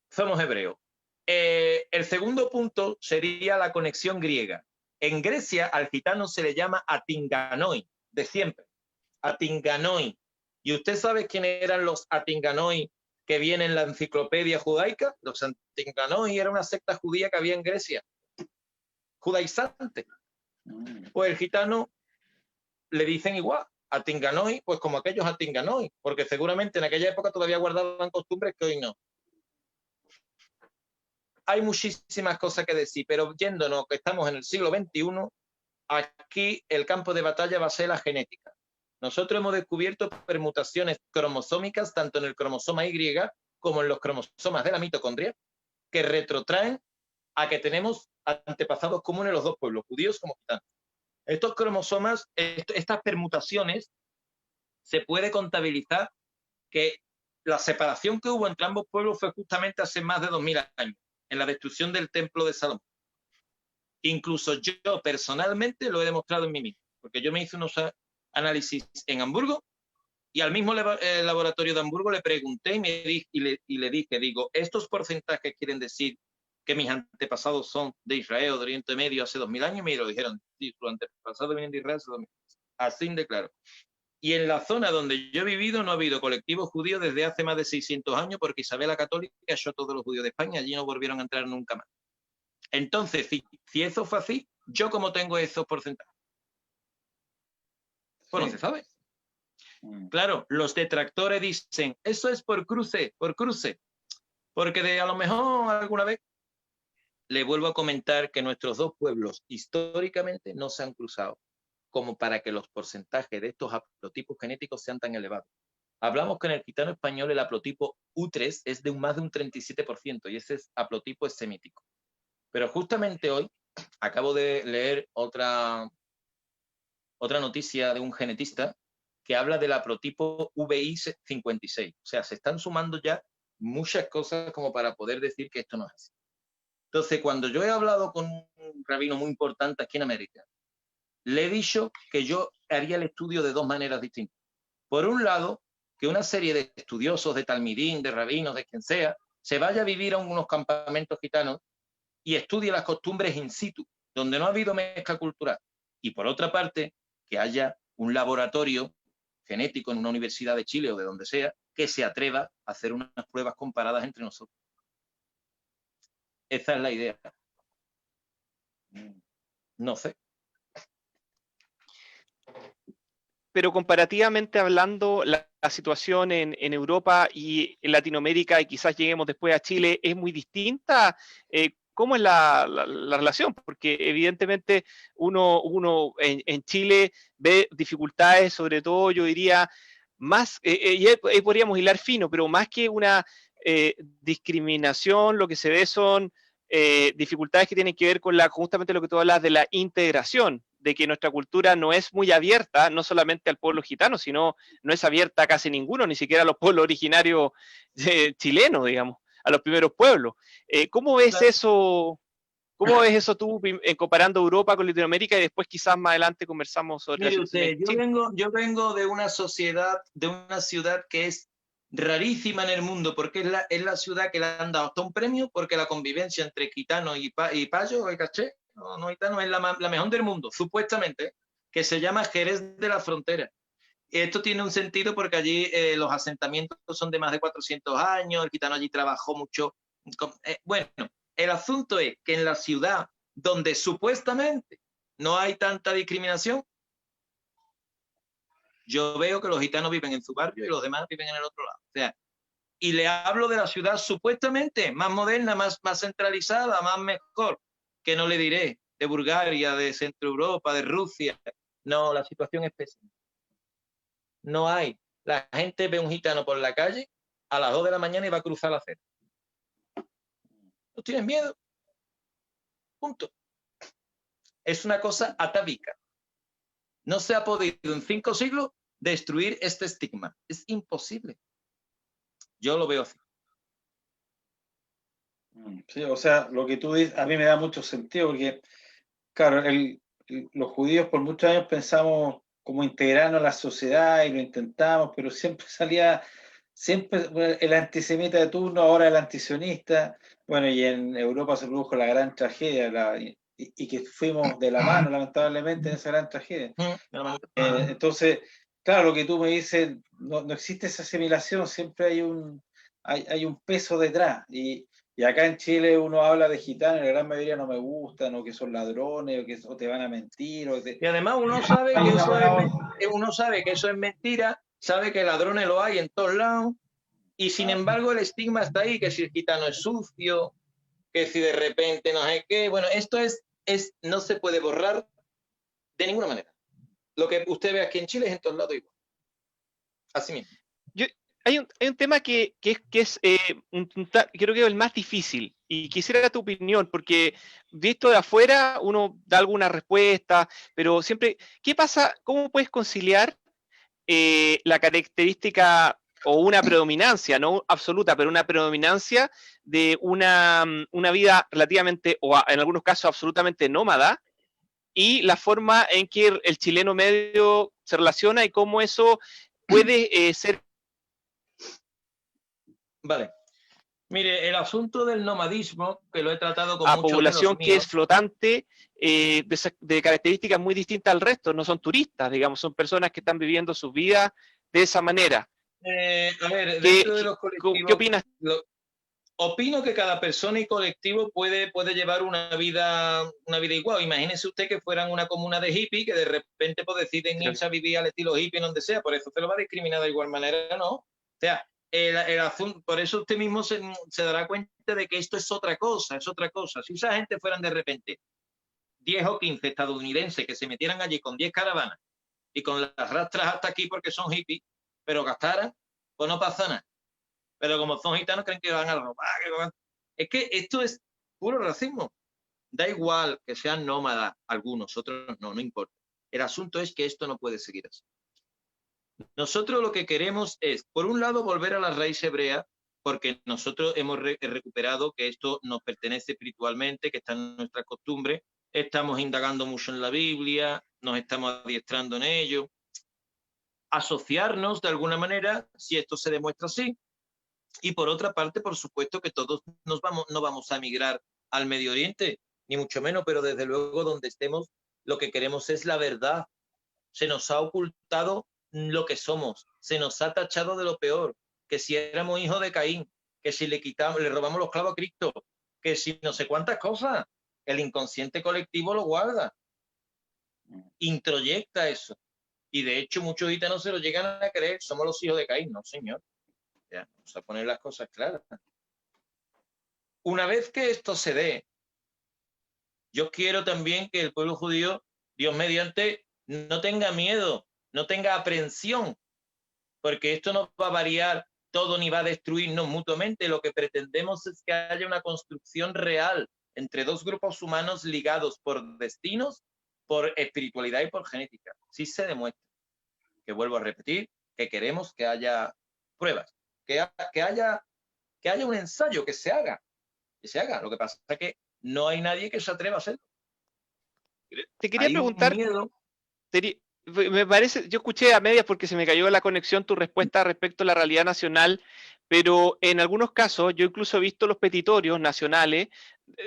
somos hebreos. El segundo punto sería la conexión griega. En Grecia al gitano se le llama atinganoi, de siempre. Atinganoi. ¿Y usted sabe quiénes eran los atinganoi que vienen en la enciclopedia judaica? Los atinganoi era una secta judía que había en Grecia, judaizante. Pues el gitano le dicen igual, atinganoi, pues como aquellos atinganoi, porque seguramente en aquella época todavía guardaban costumbres que hoy no. Hay muchísimas cosas que decir, pero yéndonos que estamos en el siglo XXI, aquí el campo de batalla va a ser la genética. Nosotros hemos descubierto permutaciones cromosómicas tanto en el cromosoma Y como en los cromosomas de la mitocondria que retrotraen a que tenemos antepasados comunes los dos pueblos, judíos como gitanos. Estos cromosomas, estas permutaciones, se puede contabilizar que la separación que hubo entre ambos pueblos fue justamente hace más de 2000 años, en la destrucción del templo de Salomón. Incluso yo personalmente lo he demostrado en mí mismo, porque yo me hice unos análisis en Hamburgo y al mismo laboratorio de Hamburgo le pregunté y le dije, digo, ¿estos porcentajes quieren decir que mis antepasados son de Israel o de Oriente Medio hace 2000 años? Y me lo dijeron, sí, sus antepasados vienen de Israel hace 2000 años. Así de claro. Y en la zona donde yo he vivido no ha habido colectivos judíos desde hace más de 600 años porque Isabel la Católica echó a todos los judíos de España, allí no volvieron a entrar nunca más. Entonces, si eso fue así, ¿yo cómo tengo esos porcentajes? Pues no se sabe. Claro, los detractores dicen, eso es por cruce, porque a lo mejor alguna vez le vuelvo a comentar que nuestros dos pueblos históricamente no se han cruzado, como para que los porcentajes de estos haplotipos genéticos sean tan elevados. Hablamos que en el gitano español el haplotipo U3 es de más de un 37% y ese haplotipo es semítico. Pero justamente hoy acabo de leer otra noticia de un genetista que habla del haplotipo VI56. O sea, se están sumando ya muchas cosas como para poder decir que esto no es así. Entonces, cuando yo he hablado con un rabino muy importante aquí en América, le he dicho que yo haría el estudio de dos maneras distintas. Por un lado, que una serie de estudiosos de talmidín, de rabinos, de quien sea, se vaya a vivir a unos campamentos gitanos y estudie las costumbres in situ, donde no ha habido mezcla cultural. Y por otra parte, que haya un laboratorio genético en una universidad de Chile o de donde sea, que se atreva a hacer unas pruebas comparadas entre nosotros. Esa es la idea. No sé. pero comparativamente hablando, la situación en Europa y en Latinoamérica, y quizás lleguemos después a Chile, es muy distinta. ¿Cómo es la relación? Porque evidentemente uno en Chile ve dificultades, sobre todo yo diría, más, y ahí podríamos hilar fino, pero más que una discriminación, lo que se ve son dificultades que tienen que ver con justamente lo que tú hablas de la integración, de que nuestra cultura no es muy abierta, no solamente al pueblo gitano, sino no es abierta a casi ninguno, ni siquiera a los pueblos originarios chilenos, digamos, a los primeros pueblos. ¿Cómo ves Claro. eso? ¿Cómo ves eso tú comparando Europa con Latinoamérica y después quizás más adelante conversamos sobre la Mire situación usted, en Chile? yo vengo de una sociedad, de una ciudad que es rarísima en el mundo, porque es la ciudad que le han dado hasta un premio, porque la convivencia entre gitanos y payos, ¿caché? No gitanos, es la mejor del mundo, supuestamente, que se llama Jerez de la Frontera. Esto tiene un sentido porque allí los asentamientos son de más de 400 años, el gitano allí trabajó mucho. Bueno, el asunto es que en la ciudad donde supuestamente no hay tanta discriminación, yo veo que los gitanos viven en su barrio y los demás viven en el otro lado. O sea, y le hablo de la ciudad supuestamente más moderna, más centralizada, más mejor, que no le diré de Bulgaria, de Centro Europa, de Rusia. No, la situación es pésima. No hay. La gente ve un gitano por la calle a las 2 de la mañana y va a cruzar la acera. No tienen miedo. Punto. Es una cosa atávica. No se ha podido en 5 siglos destruir este estigma. Es imposible. Yo lo veo así. Sí, o sea, lo que tú dices a mí me da mucho sentido porque, claro, los judíos por muchos años pensamos como integrarnos a la sociedad y lo intentamos, pero siempre salía, siempre el antisemita de turno, ahora el antisionista. Bueno, y en Europa se produjo la gran tragedia, y que fuimos de la mano, lamentablemente, en esa gran tragedia. Entonces, claro, lo que tú me dices, no existe esa asimilación, siempre hay un peso detrás. Y acá en Chile uno habla de gitanos, la gran mayoría no me gustan, o que son ladrones, o te van a mentir. Y además uno sabe que eso es mentira, sabe que ladrones lo hay en todos lados, y sin embargo el estigma está ahí, que si el gitano es sucio, que si de repente no sé qué. Bueno, esto no se puede borrar de ninguna manera. Lo que usted ve aquí en Chile es en todos lados igual. Así mismo. Hay un tema que es creo que es el más difícil, y quisiera tu opinión, porque visto de afuera uno da alguna respuesta, pero siempre, ¿qué pasa? ¿Cómo puedes conciliar la característica o una predominancia, no absoluta, pero una predominancia de una vida relativamente, en algunos casos absolutamente nómada, y la forma en que el chileno medio se relaciona y cómo eso puede ser? Vale. Mire, el asunto del nomadismo, que lo he tratado con a muchos población de los míos, que es flotante, de características muy distintas al resto, no son turistas, digamos, son personas que están viviendo sus vidas de esa manera. A ver, dentro de los colectivos, ¿qué opinas? Opino que cada persona y colectivo puede llevar una vida igual. Imagínese usted que fueran una comuna de hippies que de repente pues, deciden irse a vivir al estilo hippie en donde sea, por eso se lo va a discriminar de igual manera, ¿no? O sea, el asunto, por eso usted mismo se dará cuenta de que esto es otra cosa, es otra cosa. Si esa gente fueran de repente 10 o 15 estadounidenses que se metieran allí con 10 caravanas y con las rastras hasta aquí porque son hippies, pero gastaran, pues no pasa nada. Pero como son gitanos creen que van a robar. Es que esto es puro racismo. Da igual que sean nómadas algunos, otros no importa. El asunto es que esto no puede seguir así. Nosotros lo que queremos es, por un lado, volver a la raíz hebrea, porque nosotros hemos recuperado que esto nos pertenece espiritualmente, que está en nuestra costumbre, estamos indagando mucho en la Biblia, nos estamos adiestrando en ello. Asociarnos de alguna manera, si esto se demuestra así. Y por otra parte, por supuesto que todos no vamos a emigrar al Medio Oriente, ni mucho menos, pero desde luego donde estemos, lo que queremos es la verdad. Se nos ha ocultado lo que somos, se nos ha tachado de lo peor, que si éramos hijos de Caín, que si le robamos los clavos a Cristo, que si no sé cuántas cosas, el inconsciente colectivo lo guarda, introyecta eso. Y de hecho muchos gitanos se lo llegan a creer, somos los hijos de Caín. No, señor. Ya, vamos a poner las cosas claras. Una vez que esto se dé, yo quiero también que el pueblo judío, Dios mediante, no tenga miedo, no tenga aprensión, porque esto no va a variar todo ni va a destruirnos mutuamente. Lo que pretendemos es que haya una construcción real entre dos grupos humanos ligados por destinos, por espiritualidad y por genética. Si se demuestra, que vuelvo a repetir, que queremos que haya pruebas, que haya un ensayo, que se haga. Lo que pasa es que no hay nadie que se atreva a hacerlo. Te quería Hay preguntar, un miedo. me parece, yo escuché a medias porque se me cayó la conexión tu respuesta respecto a la realidad nacional, pero en algunos casos yo incluso he visto los petitorios nacionales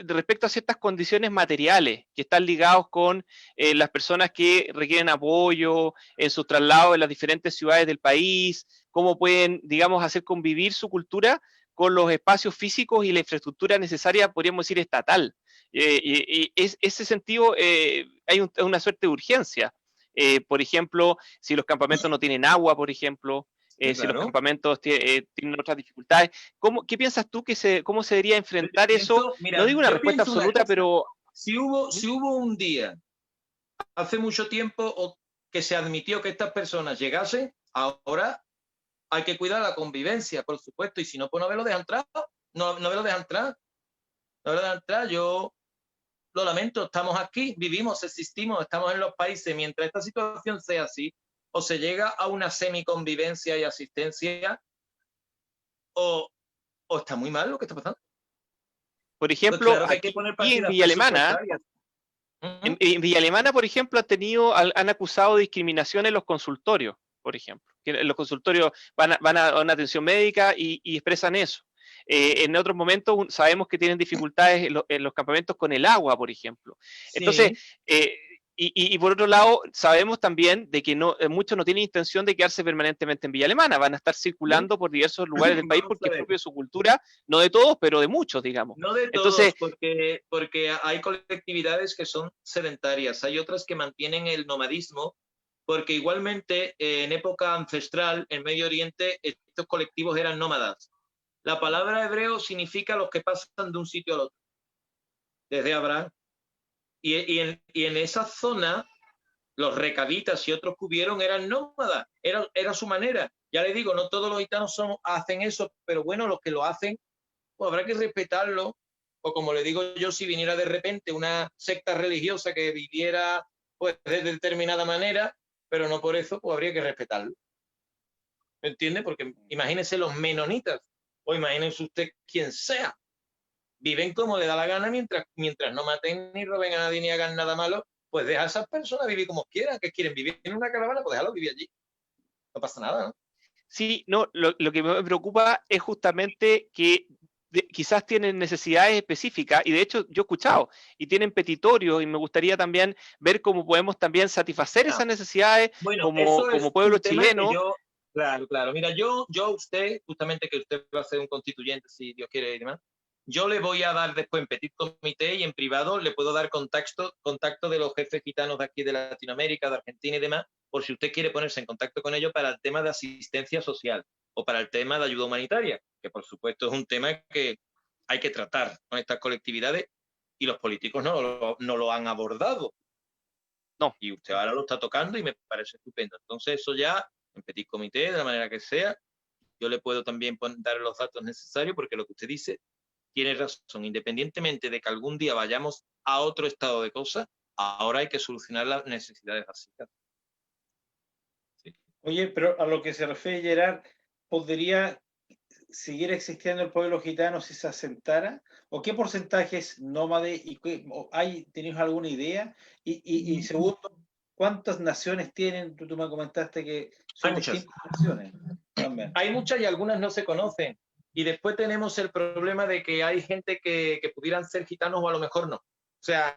respecto a ciertas condiciones materiales que están ligados con las personas que requieren apoyo en sus traslados en las diferentes ciudades del país, cómo pueden, digamos, hacer convivir su cultura con los espacios físicos y la infraestructura necesaria, podríamos decir, estatal. Y ese sentido hay una suerte de urgencia. Por ejemplo, si los campamentos no tienen agua, por ejemplo, si los campamentos tienen otras dificultades. ¿Qué piensas tú cómo se debería enfrentar eso? Mira, No digo una respuesta absoluta, pero... Si hubo un día, hace mucho tiempo, que se admitió que estas personas llegasen, ahora hay que cuidar la convivencia, por supuesto, y si no, pues no me lo dejan entrar. No me lo dejan entrar. No me lo dejan entrar. Yo lo lamento, estamos aquí, vivimos, existimos, estamos en los países. Mientras esta situación sea así, o se llega a una semiconvivencia y asistencia, o está muy mal lo que está pasando. Por ejemplo, pues claro que aquí en Villa Alemana, en Villa Alemana, por ejemplo, han acusado de discriminación en los consultorios, por ejemplo. Que en los consultorios van a una atención médica y expresan eso. En otros momentos sabemos que tienen dificultades en los campamentos con el agua, por ejemplo. Sí. Entonces, y por otro lado, sabemos también de que muchos no tienen intención de quedarse permanentemente en Villa Alemana, van a estar circulando por diversos lugares del país porque es propio de su cultura, no de todos, pero de muchos, digamos. No de todos, entonces, porque hay colectividades que son sedentarias, hay otras que mantienen el nomadismo, porque igualmente en época ancestral, en Medio Oriente, estos colectivos eran nómadas. La palabra hebreo significa los que pasan de un sitio al otro, desde Abraham. Y en esa zona, los recabitas y otros que hubieron eran nómadas, era su manera. Ya le digo, no todos los gitanos hacen eso, pero bueno, los que lo hacen, pues habrá que respetarlo. O como le digo yo, si viniera de repente una secta religiosa que viviera pues de determinada manera, pero no por eso, pues habría que respetarlo. ¿Me entiende? Porque imagínense los menonitas, o imagínense usted quien sea. Viven como le da la gana mientras no maten ni roben a nadie ni hagan nada malo, pues deja a esas personas vivir como quieran, que quieren vivir en una caravana, pues déjalo vivir allí. No pasa nada, ¿no? Sí, no, lo que me preocupa es justamente que quizás tienen necesidades específicas, y de hecho yo he escuchado, y tienen petitorios, y me gustaría también ver cómo podemos también satisfacer esas necesidades como pueblo chileno. Claro. Mira, yo a usted, justamente que usted va a ser un constituyente, si Dios quiere y demás, yo le voy a dar después en petit comité y en privado le puedo dar contacto de los jefes gitanos de aquí de Latinoamérica, de Argentina y demás, por si usted quiere ponerse en contacto con ellos para el tema de asistencia social o para el tema de ayuda humanitaria, que por supuesto es un tema que hay que tratar con estas colectividades y los políticos no lo han abordado. No. Y usted ahora lo está tocando y me parece estupendo. Entonces eso ya, en petit comité, de la manera que sea, yo le puedo también dar los datos necesarios porque lo que usted dice tiene razón. Independientemente de que algún día vayamos a otro estado de cosas, ahora hay que solucionar las necesidades básicas. Sí. Oye, pero a lo que se refiere Gerard, ¿podría seguir existiendo el pueblo gitano si se asentara? ¿O qué porcentaje es nómade? ¿Tenéis alguna idea? Y segundo, ¿cuántas naciones tienen? Tú me comentaste que son distintas naciones. También. Hay muchas y algunas no se conocen. Y después tenemos el problema de que hay gente que pudieran ser gitanos o a lo mejor no. O sea,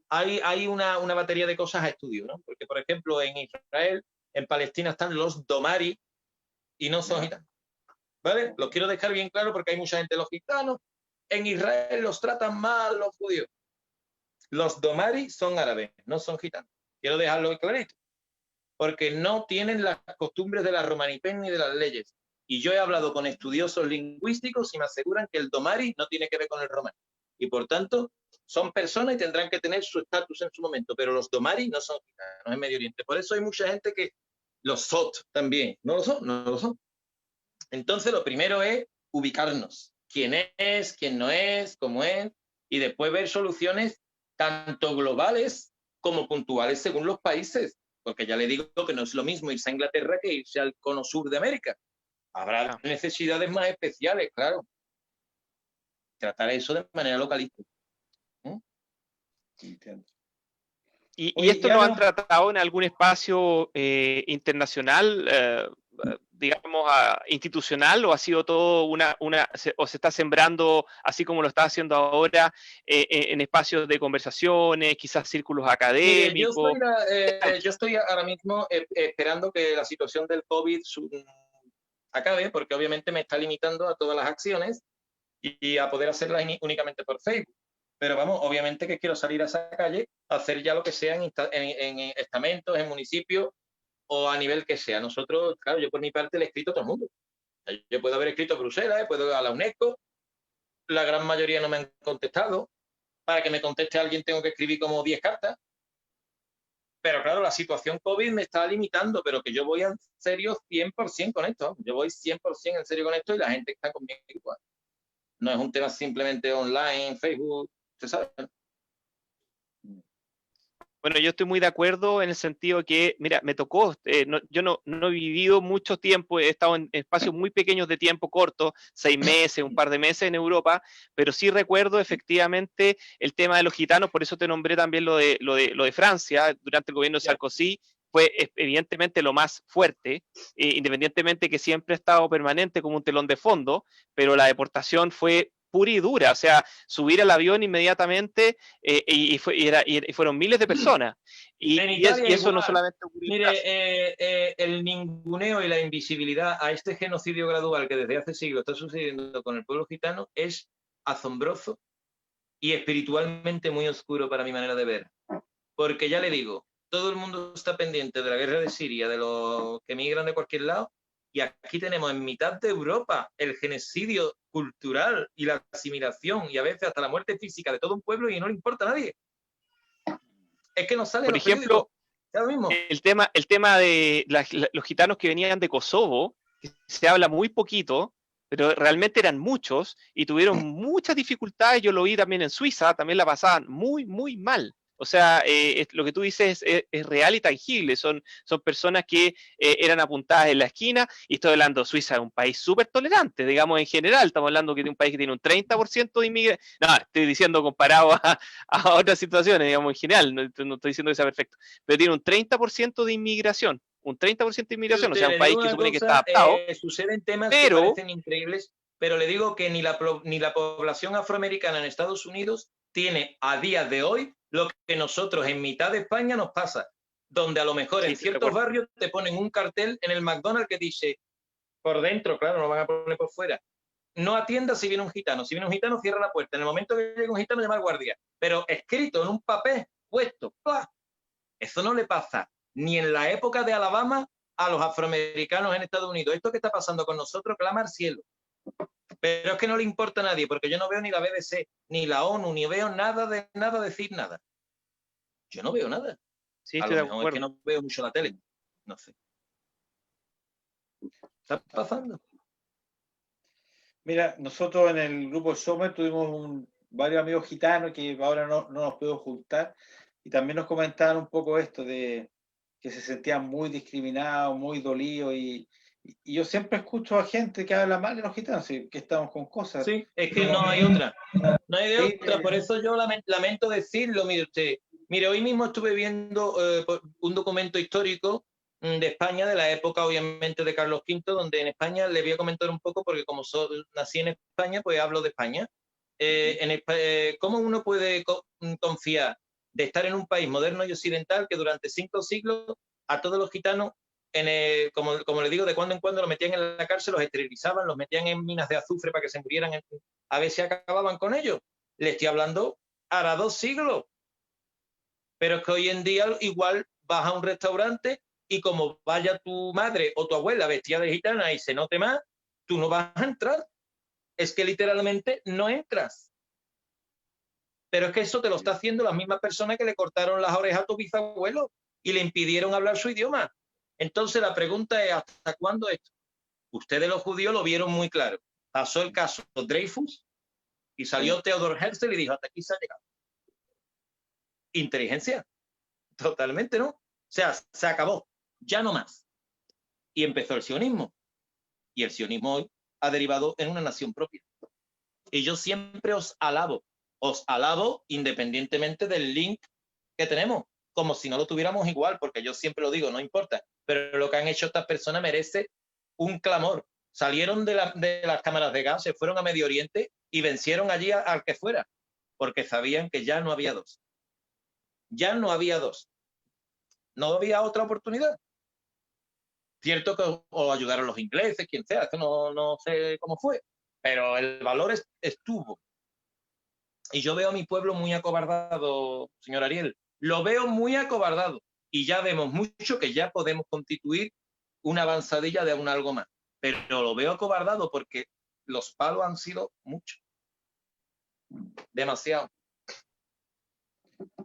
hay una batería de cosas a estudio, ¿no? Porque, por ejemplo, en Israel, en Palestina están los domari y no son gitanos. ¿Vale? Los quiero dejar bien claro porque hay mucha gente, los gitanos, en Israel los tratan mal los judíos. Los domari son árabes, no son gitanos. Quiero dejarlo clarito. porque no tienen las costumbres de la romanipen ni de las leyes. Y yo he hablado con estudiosos lingüísticos y me aseguran que el domari no tiene que ver con el romani. Y por tanto, son personas y tendrán que tener su estatus en su momento, pero los domari no son gitanos en Medio Oriente. Por eso hay mucha gente que los sot también, no lo son, no lo son. Entonces, lo primero es ubicarnos. ¿Quién es? ¿Quién no es? ¿Cómo es? Y después ver soluciones tanto globales como puntuales según los países. Porque ya le digo que no es lo mismo irse a Inglaterra que irse al cono sur de América. Habrá necesidades más especiales, claro. Tratar eso de manera localista. Entiendo. ¿Y Oye, esto lo han tratado en algún espacio internacional, digamos, institucional, o ha sido todo o se está sembrando, así como lo está haciendo ahora, en espacios de conversaciones, quizás círculos académicos? Mire, yo estoy ahora mismo esperando que la situación del COVID acabe, porque obviamente me está limitando a todas las acciones y a poder hacerlas únicamente por Facebook. Pero vamos, obviamente que quiero salir a esa calle a hacer ya lo que sea en estamentos, en municipios o a nivel que sea. Nosotros, claro, yo por mi parte le he escrito a todo el mundo. Yo puedo haber escrito a Bruselas, puedo a la UNESCO, la gran mayoría no me han contestado. Para que me conteste alguien tengo que escribir como 10 cartas. Pero claro, la situación COVID me está limitando, pero que yo voy en serio 100% con esto. Yo voy 100% en serio con esto y la gente está conmigo igual. No es un tema simplemente online, Facebook, ¿usted sabe? Bueno, yo estoy muy de acuerdo en el sentido que, mira, me tocó, yo no he vivido mucho tiempo, he estado en espacios muy pequeños de tiempo, corto, 6 meses, un par de meses en Europa, pero sí recuerdo efectivamente el tema de los gitanos, por eso te nombré también lo de Francia, durante el gobierno de Sarkozy, fue evidentemente lo más fuerte, independientemente que siempre ha estado permanente como un telón de fondo, pero la deportación fue pura y dura, o sea, subir al avión inmediatamente y fueron miles de personas. Y eso no solamente ocurrió. Mire, el ninguneo y la invisibilidad a este genocidio gradual que desde hace siglos está sucediendo con el pueblo gitano es asombroso y espiritualmente muy oscuro para mi manera de ver. Porque ya le digo, todo el mundo está pendiente de la guerra de Siria, de los que migran de cualquier lado, y aquí tenemos en mitad de Europa el genocidio cultural y la asimilación y a veces hasta la muerte física de todo un pueblo y no le importa a nadie. Es que no sale. Por ejemplo, el tema de los gitanos que venían de Kosovo, se habla muy poquito, pero realmente eran muchos y tuvieron muchas dificultades. Yo lo vi también en Suiza, también la pasaban muy, muy mal. O sea, lo que tú dices es real y tangible. Son personas que eran apuntadas en la esquina, y estoy hablando, Suiza es un país súper tolerante, digamos, en general. Estamos hablando de un país que tiene un 30% de inmigración. No, estoy diciendo comparado a otras situaciones, digamos, en general. No estoy diciendo que sea perfecto. Pero tiene un 30% de inmigración. Un 30% de inmigración, o sea, un país que supone que está adaptado. Suceden temas que parecen increíbles, pero le digo que ni la población afroamericana en Estados Unidos tiene a día de hoy lo que nosotros en mitad de España nos pasa, donde a lo mejor en ciertos barrios te ponen un cartel en el McDonald's que dice, por dentro, claro, no lo van a poner por fuera, no atienda si viene un gitano cierra la puerta, en el momento que llegue un gitano llama al guardia, pero escrito en un papel puesto, ¡plá! Eso no le pasa ni en la época de Alabama a los afroamericanos en Estados Unidos. Esto que está pasando con nosotros clama al cielo. Pero es que no le importa a nadie, porque yo no veo ni la BBC, ni la ONU, ni veo nada decir nada. Yo no veo nada. Sí, a lo mejor es que no veo mucho la tele. No sé. ¿Está pasando? Mira, nosotros en el grupo Sommer tuvimos varios amigos gitanos que ahora no nos podemos juntar, y también nos comentaban un poco esto de que se sentían muy discriminados, muy dolidos, y yo siempre escucho a gente que habla mal de los gitanos, que estamos con cosas. Sí, es que no hay otra. No hay de otra, por eso yo lamento decirlo, mire usted. Mire, hoy mismo estuve viendo un documento histórico de España, de la época obviamente de Carlos V, donde en España le voy a comentar un poco, porque como nací en España, pues hablo de España. ¿Cómo uno puede confiar de estar en un país moderno y occidental que durante 5 siglos a todos los gitanos, como le digo, de cuando en cuando los metían en la cárcel, los esterilizaban, los metían en minas de azufre para que se murieran, a ver si acababan con ellos? Le estoy hablando hará 2 siglos. Pero es que hoy en día igual vas a un restaurante y como vaya tu madre o tu abuela vestida de gitana y se note más, tú no vas a entrar. Es que literalmente no entras. Pero es que eso te lo está haciendo las mismas personas que le cortaron las orejas a tu bisabuelo y le impidieron hablar su idioma. Entonces la pregunta es, ¿hasta cuándo esto? Ustedes los judíos lo vieron muy claro. Pasó el caso Dreyfus y salió Theodor Herzl y dijo, hasta aquí se ha llegado. Inteligencia. Totalmente, ¿no? O sea, se acabó. Ya no más. Y empezó el sionismo. Y el sionismo hoy ha derivado en una nación propia. Y yo siempre os alabo independientemente del link que tenemos, como si no lo tuviéramos igual, porque yo siempre lo digo, no importa, pero lo que han hecho estas personas merece un clamor. Salieron de las cámaras de gas, se fueron a Medio Oriente y vencieron allí al que fuera, porque sabían que ya no había dos. Ya no había dos. No había otra oportunidad. Cierto que os ayudaron los ingleses, quien sea, que no sé cómo fue, pero el valor estuvo. Y yo veo a mi pueblo muy acobardado, señor Ariel. Lo veo muy acobardado. Y ya vemos mucho que ya podemos constituir una avanzadilla de algo más. Pero lo veo acobardado porque los palos han sido muchos. Demasiado.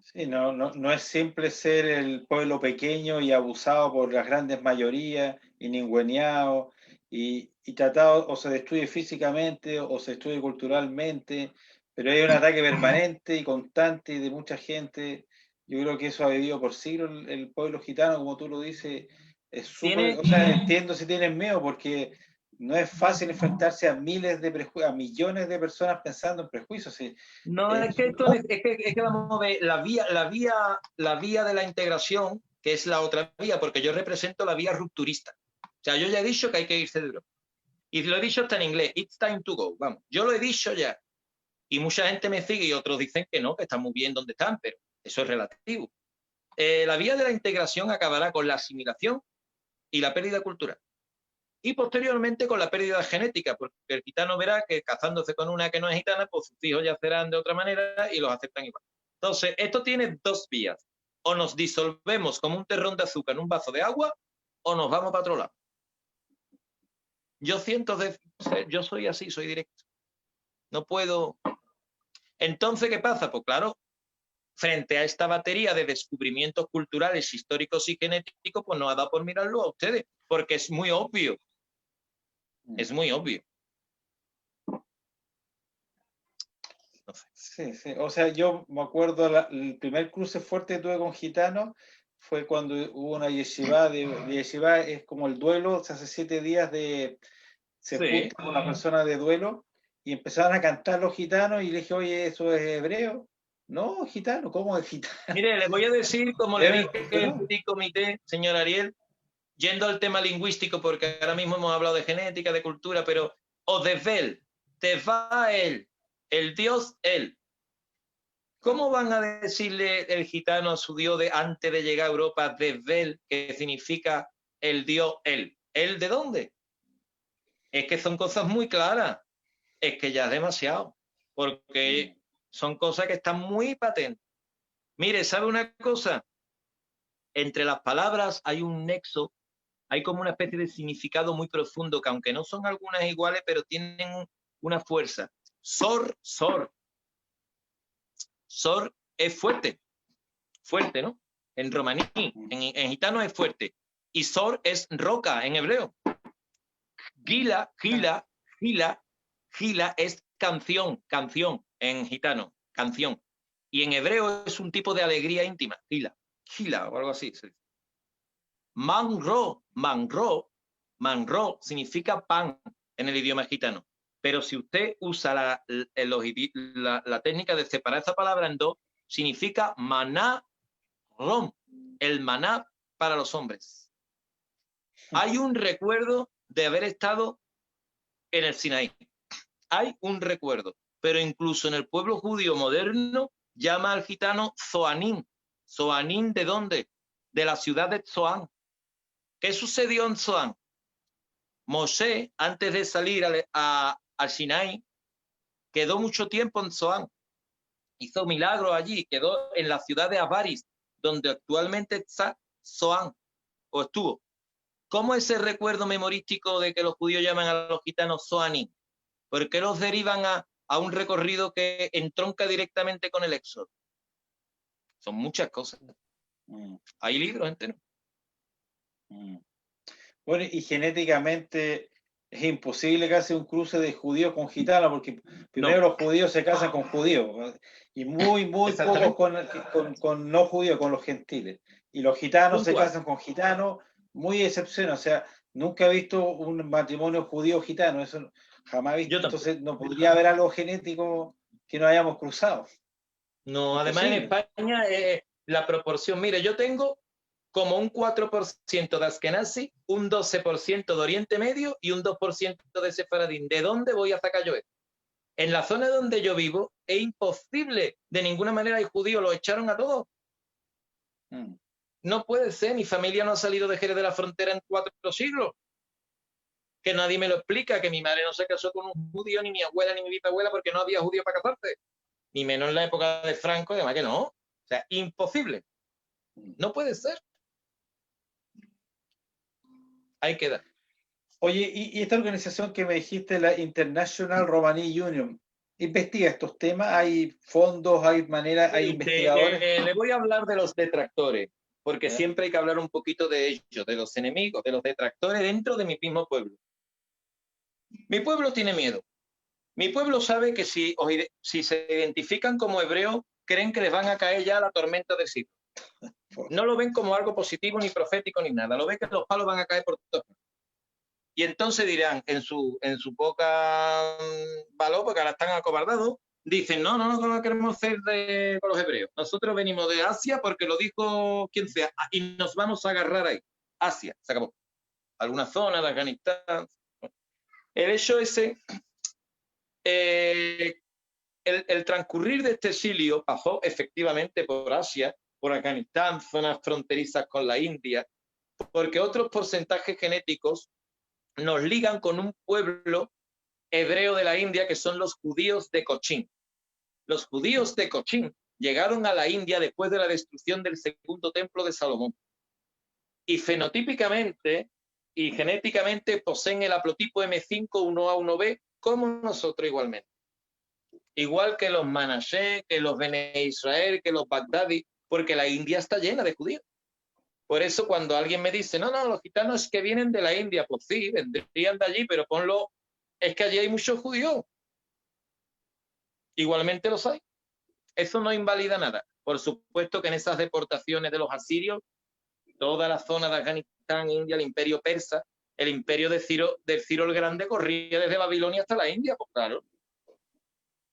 Sí, no es simple ser el pueblo pequeño y abusado por las grandes mayorías y ninguneado y tratado, o se destruye físicamente o se destruye culturalmente, pero hay un ataque permanente y constante de mucha gente. Yo creo que eso ha vivido por siglos el pueblo gitano, como tú lo dices, es súper, o sea, entiendo si tienen miedo porque no es fácil enfrentarse a miles de a millones de personas pensando en prejuicios. ¿Sí? No, es que vamos a ver la vía de la integración, que es la otra vía, porque yo represento la vía rupturista. O sea, yo ya he dicho que hay que irse de Europa. Y lo he dicho hasta en inglés, it's time to go. Vamos, yo lo he dicho ya. Y mucha gente me sigue y otros dicen que no, que están muy bien donde están, pero eso es relativo. La vía de la integración acabará con la asimilación y la pérdida cultural. Y posteriormente con la pérdida genética, porque el gitano verá que casándose con una que no es gitana, pues sus hijos ya serán de otra manera y los aceptan igual. Entonces, esto tiene dos vías. O nos disolvemos como un terrón de azúcar en un vaso de agua, o nos vamos para otro lado. Yo soy así, soy directo. No puedo. Entonces, ¿qué pasa? Pues claro, frente a esta batería de descubrimientos culturales, históricos y genéticos, pues no ha dado por mirarlo a ustedes, porque es muy obvio. Es muy obvio. No sé. Sí. O sea, yo me acuerdo, el primer cruce fuerte que tuve con gitanos fue cuando hubo una yeshiva. Yeshiva es como el duelo, se hace 7 días se junta con una persona de duelo y empezaron a cantar los gitanos y le dije, oye, ¿eso es hebreo? No, gitano, ¿cómo es gitano? Mire, les voy a decir, como le dije en petit comité, señor Ariel, yendo al tema lingüístico, porque ahora mismo hemos hablado de genética, de cultura, pero Odevel, Tevael, el dios él. ¿Cómo van a decirle el gitano a su dios antes de llegar a Europa, Devel, que significa el dios él? ¿Él de dónde? Es que son cosas muy claras. Es que ya es demasiado, porque son cosas que están muy patentes. Mire, ¿sabe una cosa? Entre las palabras hay un nexo, hay como una especie de significado muy profundo, que aunque no son algunas iguales, pero tienen una fuerza. Sor. Sor es fuerte, ¿no? En romaní, en gitano es fuerte. Y sor es roca en hebreo. Gila es canción en gitano, canción. Y en hebreo es un tipo de alegría íntima, gila o algo así. Manro significa pan en el idioma gitano. Pero si usted usa la técnica de separar esa palabra en dos, significa maná rom, el maná para los hombres. Hay un recuerdo de haber estado en el Sinaí. Hay un recuerdo. Pero incluso en el pueblo judío moderno llama al gitano Zoanín. ¿Zoanín de dónde? De la ciudad de Zoán. ¿Qué sucedió en Zoán? Mosé, antes de salir al Sinaí, quedó mucho tiempo en Zoán. Hizo milagros allí, quedó en la ciudad de Avaris, donde actualmente está Zoán. o estuvo. ¿Cómo ese recuerdo memorístico de que los judíos llaman a los gitanos Zoanim? ¿Por qué los derivan a un recorrido que entronca directamente con el Éxodo? Son muchas cosas. Hay libros enteros. Bueno, y genéticamente es imposible casi un cruce de judíos con gitanos, porque primero los judíos se casan con judíos, y muy pocos con no judíos, con los gentiles. Y los gitanos se casan con gitanos, muy excepcional. O sea, nunca he visto un matrimonio judío-gitano, eso jamás he visto. Entonces no podría haber algo genético que no hayamos cruzado. No, además en España la proporción, mire, yo tengo como un 4% de Askenazi, un 12% de Oriente Medio y un 2% de Sefaradín. ¿De dónde voy a sacar yo esto? En la zona donde yo vivo es imposible, de ninguna manera hay judíos, los echaron a todos. No puede ser, mi familia no ha salido de Jerez de la Frontera en 4 siglos. Que nadie me lo explica, que mi madre no se casó con un judío, ni mi abuela, ni mi bisabuela, porque no había judíos para casarse. Ni menos en la época de Franco, además que no. O sea, imposible. No puede ser. Hay que dar. Oye, y esta organización que me dijiste, la International Romani Union, ¿investiga estos temas? ¿Hay fondos, hay maneras, hay investigadores? Le voy a hablar de los detractores, porque siempre hay que hablar un poquito de ellos, de los enemigos, de los detractores dentro de mi mismo pueblo. Mi pueblo tiene miedo. Mi pueblo sabe que si se identifican como hebreos, creen que les van a caer ya la tormenta del siglo. No lo ven como algo positivo, ni profético, ni nada. Lo ven que los palos van a caer por todos. Y entonces dirán, en su poca valor, porque ahora están acobardados, dicen, no queremos ser con los hebreos. Nosotros venimos de Asia porque lo dijo quien sea, y nos vamos a agarrar ahí. Asia, se acabó. Alguna zona de Afganistán. El hecho ese, el transcurrir de este exilio pasó efectivamente por Asia, por Afganistán, zonas fronterizas con la India, porque otros porcentajes genéticos nos ligan con un pueblo hebreo de la India que son los judíos de Cochín. Los judíos de Cochín llegaron a la India después de la destrucción del segundo templo de Salomón. Y fenotípicamente y genéticamente poseen el haplotipo M5 1A 1B como nosotros igualmente. Igual que los Manashe, que los Bene Israel, que los Bagdadi, porque la India está llena de judíos. Por eso cuando alguien me dice, no, los gitanos que vienen de la India, pues sí, vendrían de allí, pero ponlo, es que allí hay muchos judíos. Igualmente los hay. Eso no invalida nada. Por supuesto que en esas deportaciones de los asirios, toda la zona de Afganistán, India, el imperio persa, el imperio del Ciro el Grande corría desde Babilonia hasta la India, pues claro.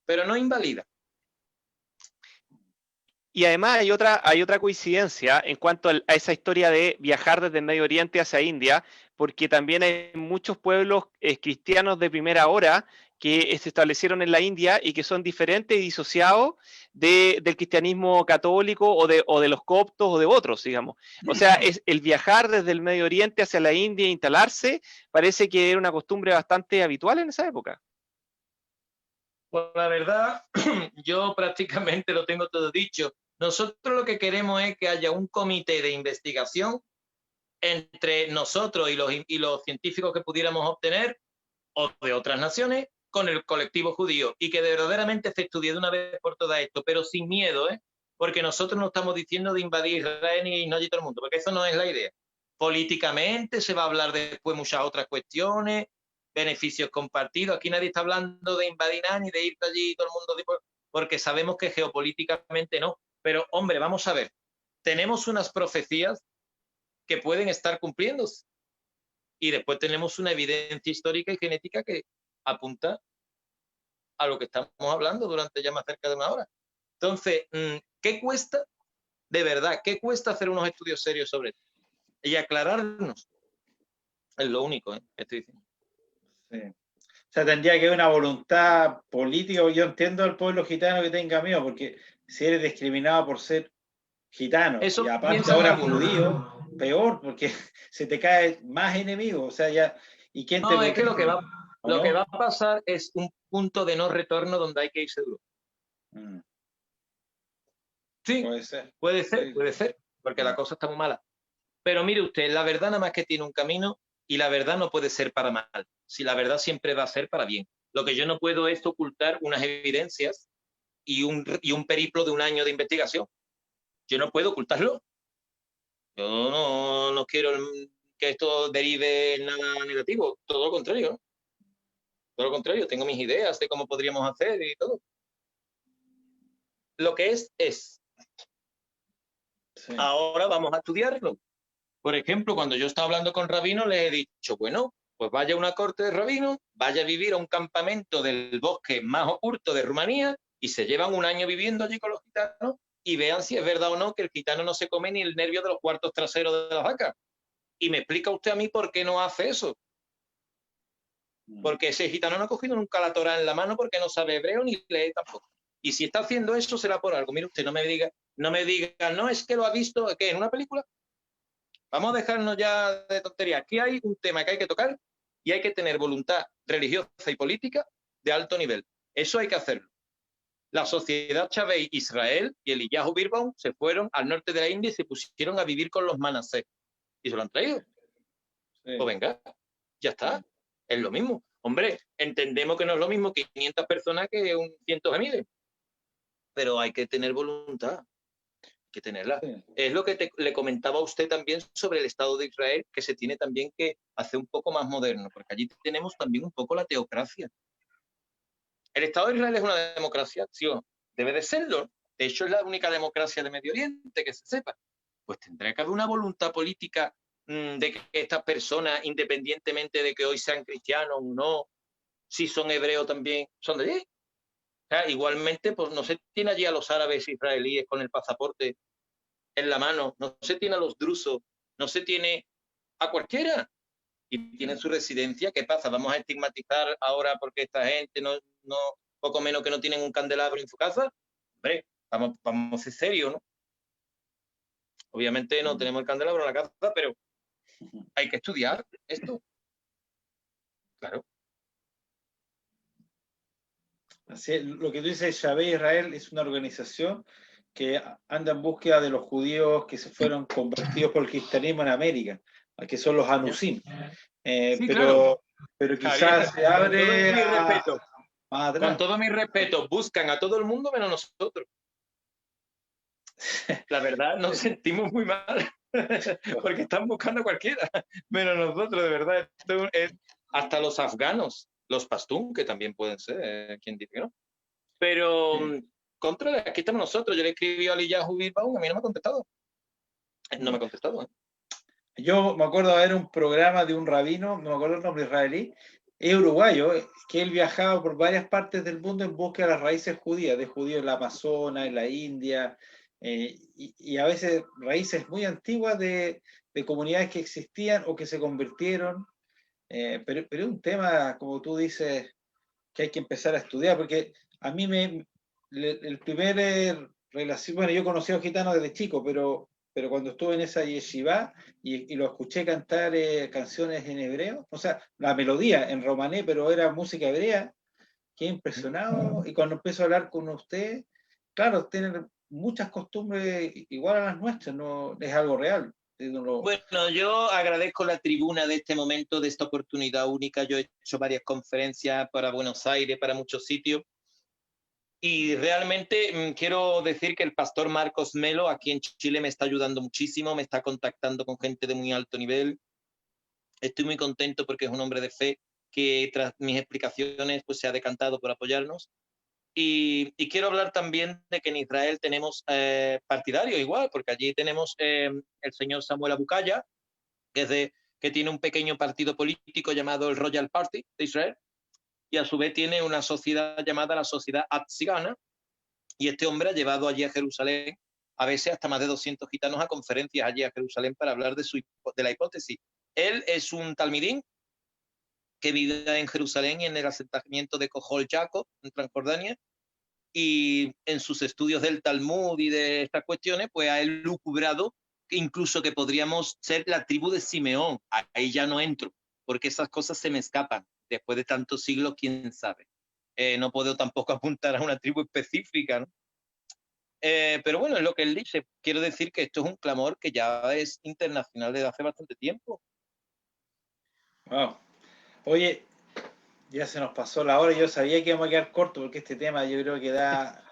Pero no invalida. Y además hay otra coincidencia en cuanto a esa historia de viajar desde el Medio Oriente hacia India, porque también hay muchos pueblos cristianos de primera hora que se establecieron en la India y que son diferentes y disociados del cristianismo católico o de los coptos o de otros, digamos. O sea, el viajar desde el Medio Oriente hacia la India e instalarse parece que era una costumbre bastante habitual en esa época. Pues la verdad, yo prácticamente lo tengo todo dicho. Nosotros lo que queremos es que haya un comité de investigación entre nosotros y los científicos que pudiéramos obtener, o de otras naciones, con el colectivo judío, y que verdaderamente se estudie de una vez por todas esto, pero sin miedo, porque nosotros no estamos diciendo de invadir Israel ni no allí todo el mundo, porque eso no es la idea. Políticamente se va a hablar después muchas otras cuestiones, beneficios compartidos. Aquí nadie está hablando de invadir nada ni de ir allí todo el mundo, porque sabemos que geopolíticamente no. Pero, hombre, vamos a ver. Tenemos unas profecías que pueden estar cumpliéndose. Y después tenemos una evidencia histórica y genética que apunta a lo que estamos hablando durante ya más cerca de una hora. Entonces, ¿qué cuesta? De verdad, ¿qué cuesta hacer unos estudios serios sobre esto? Y aclararnos. Es lo único que estoy diciendo. Sí. O sea, tendría que haber una voluntad política. Yo entiendo al pueblo gitano que tenga miedo, porque si eres discriminado por ser gitano, eso y aparte ahora judío, peor, porque se te cae más enemigo. O sea, ya, ¿y quién te es que lo que va a pasar es un punto de no retorno donde hay que irse duro. Sí, puede ser, porque la cosa está muy mala. Pero mire usted, la verdad nada más que tiene un camino y la verdad no puede ser para mal. Si la verdad siempre va a ser para bien. Lo que yo no puedo es ocultar unas evidencias y un periplo de un año de investigación. Yo no puedo ocultarlo. Yo no quiero que esto derive en nada negativo. Todo lo contrario, ¿no? Todo lo contrario. Tengo mis ideas de cómo podríamos hacer y todo. Lo que es. Sí. Ahora vamos a estudiarlo. Por ejemplo, cuando yo estaba hablando con rabinos, les he dicho, bueno, pues vaya a una corte de rabinos, vaya a vivir a un campamento del bosque más oculto de Rumanía y se llevan un año viviendo allí con los gitanos y vean si es verdad o no que el gitano no se come ni el nervio de los cuartos traseros de las vacas. Y me explica usted a mí por qué no hace eso. Porque ese gitano no ha cogido nunca la Torá en la mano porque no sabe hebreo ni lee tampoco. Y si está haciendo eso será por algo. Mire usted, no me diga, no es que lo ha visto, ¿qué? ¿En una película? Vamos a dejarnos ya de tonterías. Aquí hay un tema que hay que tocar y hay que tener voluntad religiosa y política de alto nivel. Eso hay que hacerlo. La sociedad Chavey Israel y el Eliyahu Birbaum se fueron al norte de la India y se pusieron a vivir con los manasés. Y se lo han traído. Sí. Pues venga, ya está. Es lo mismo. Hombre, entendemos que no es lo mismo 500 personas que cientos de miles. Pero hay que tener voluntad. Que tenerla. Sí. Es lo que le comentaba a usted también sobre el Estado de Israel, que se tiene también que hacer un poco más moderno, porque allí tenemos también un poco la teocracia. ¿El Estado de Israel es una democracia? Sí o no. Debe de serlo. De hecho, es la única democracia de Medio Oriente, que se sepa. Pues tendrá que haber una voluntad política de que estas personas, independientemente de que hoy sean cristianos o no, si son hebreos también, son de allí. O sea, igualmente, pues no se tiene allí a los árabes israelíes con el pasaporte en la mano, no se tiene a los drusos, no se tiene a cualquiera y tienen su residencia. ¿Qué pasa? ¿Vamos a estigmatizar ahora porque esta gente poco menos que no tienen un candelabro en su casa? Hombre, vamos a ser serios, ¿no? Obviamente no tenemos el candelabro en la casa, pero hay que estudiar esto. Claro. Así es, lo que tú dices, Shabbat Israel es una organización que anda en búsqueda de los judíos que se fueron convertidos por el cristianismo en América, que son los Anusim. Sí, claro. Pero quizás se abre más Con atrás. todo mi respeto, buscan a todo el mundo menos nosotros. La verdad, nos sentimos muy mal porque están buscando a cualquiera, menos nosotros, de verdad. Esto es, hasta los afganos, los pastún, que también pueden ser, quien dice que no. Pero, contra, aquí estamos nosotros. Yo le escribí a Eliyahu Birbaum, a mí no me ha contestado. No me ha contestado. Yo me acuerdo de ver un programa de un rabino, no me acuerdo el nombre, israelí, es uruguayo, que él viajaba por varias partes del mundo en busca de las raíces judías, de judíos en la Amazonas, en la India, y a veces raíces muy antiguas de comunidades que existían o que se convirtieron, pero es un tema, como tú dices, que hay que empezar a estudiar, porque a mí el primer relación, bueno, yo conocí a los gitanos desde chico, pero cuando estuve en esa yeshiva y lo escuché cantar canciones en hebreo, o sea, la melodía en romané, pero era música hebrea, qué impresionado. Y cuando empiezo a hablar con usted, claro, tienen muchas costumbres igual a las nuestras, no es algo real. Bueno, yo agradezco la tribuna de este momento, de esta oportunidad única. Yo he hecho varias conferencias para Buenos Aires, para muchos sitios. Y realmente quiero decir que el pastor Marcos Melo aquí en Chile me está ayudando muchísimo, me está contactando con gente de muy alto nivel. Estoy muy contento porque es un hombre de fe que tras mis explicaciones pues se ha decantado por apoyarnos. Y quiero hablar también de que en Israel tenemos partidarios igual, porque allí tenemos el señor Samuel Abukaya, que tiene un pequeño partido político llamado el Royal Party de Israel, y a su vez tiene una sociedad llamada la Sociedad Atzigana, y este hombre ha llevado allí a Jerusalén a veces hasta más de 200 gitanos a conferencias allí a Jerusalén para hablar de la hipótesis. Él es un talmidín que vive en Jerusalén y en el asentamiento de Kohol Jacob, en Transjordania, y en sus estudios del Talmud y de estas cuestiones, pues ha elucubrado incluso que podríamos ser la tribu de Simeón. Ahí ya no entro, porque esas cosas se me escapan. Después de tantos siglos, quién sabe. No puedo tampoco apuntar a una tribu específica, ¿no? Pero bueno, es lo que él dice. Quiero decir que esto es un clamor que ya es internacional desde hace bastante tiempo. Wow. Oye, ya se nos pasó la hora y yo sabía que íbamos a quedar corto porque este tema yo creo que da...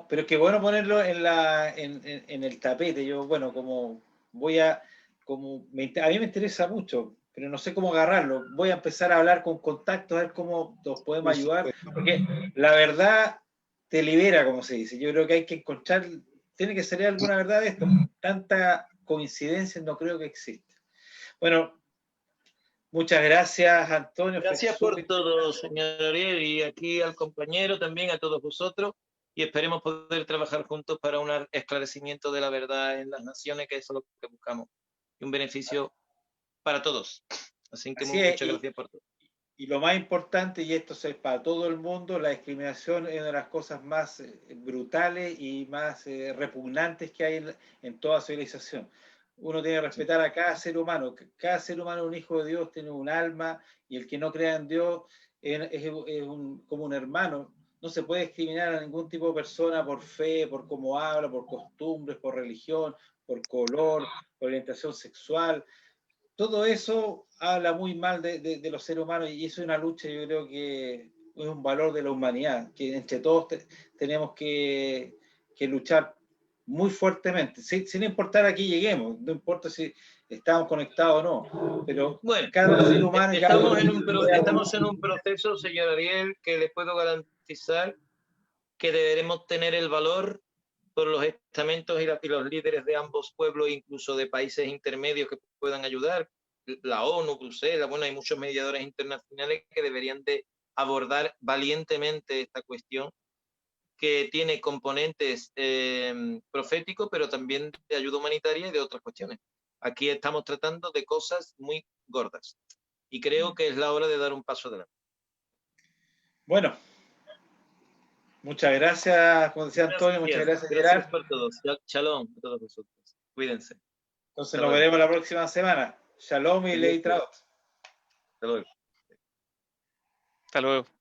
pero es que bueno ponerlo en el tapete. Yo, bueno, como voy a... a mí me interesa mucho, pero no sé cómo agarrarlo. Voy a empezar a hablar con contactos, a ver cómo nos podemos ayudar. Porque la verdad te libera, como se dice. Yo creo que hay que encontrar... Tiene que salir alguna verdad de esto. Tanta coincidencia no creo que exista. Bueno, muchas gracias, Antonio. Gracias por todo, señor Ariel, y aquí al compañero, también a todos vosotros, y esperemos poder trabajar juntos para un esclarecimiento de la verdad en las naciones, que eso es lo que buscamos, y un beneficio para todos. Así que muchas gracias por todo. Y lo más importante, y esto es para todo el mundo, la discriminación es una de las cosas más brutales y más repugnantes que hay en toda civilización. Uno tiene que respetar a cada ser humano. Cada ser humano es un hijo de Dios, tiene un alma, y el que no crea en Dios como un hermano. No se puede discriminar a ningún tipo de persona por fe, por cómo habla, por costumbres, por religión, por color, por orientación sexual. Todo eso habla muy mal de los seres humanos y eso es una lucha, yo creo que es un valor de la humanidad, que entre todos tenemos que luchar muy fuertemente, sin importar a qué lleguemos, no importa si estamos conectados o no, pero bueno, cada ser humano... estamos en un proceso, señor Ariel, que les puedo garantizar que deberemos tener el valor por los estamentos y los líderes de ambos pueblos, incluso de países intermedios que puedan ayudar, la ONU, Bruselas, bueno, hay muchos mediadores internacionales que deberían de abordar valientemente esta cuestión, que tiene componentes proféticos, pero también de ayuda humanitaria y de otras cuestiones. Aquí estamos tratando de cosas muy gordas y creo que es la hora de dar un paso adelante. Bueno, muchas gracias, como decía Antonio, muchas gracias, Gerard. Gracias por todos. Shalom a todos vosotros. Cuídense. Entonces nos veremos la próxima semana. Shalom y Leitraot. Hasta luego. Hasta luego.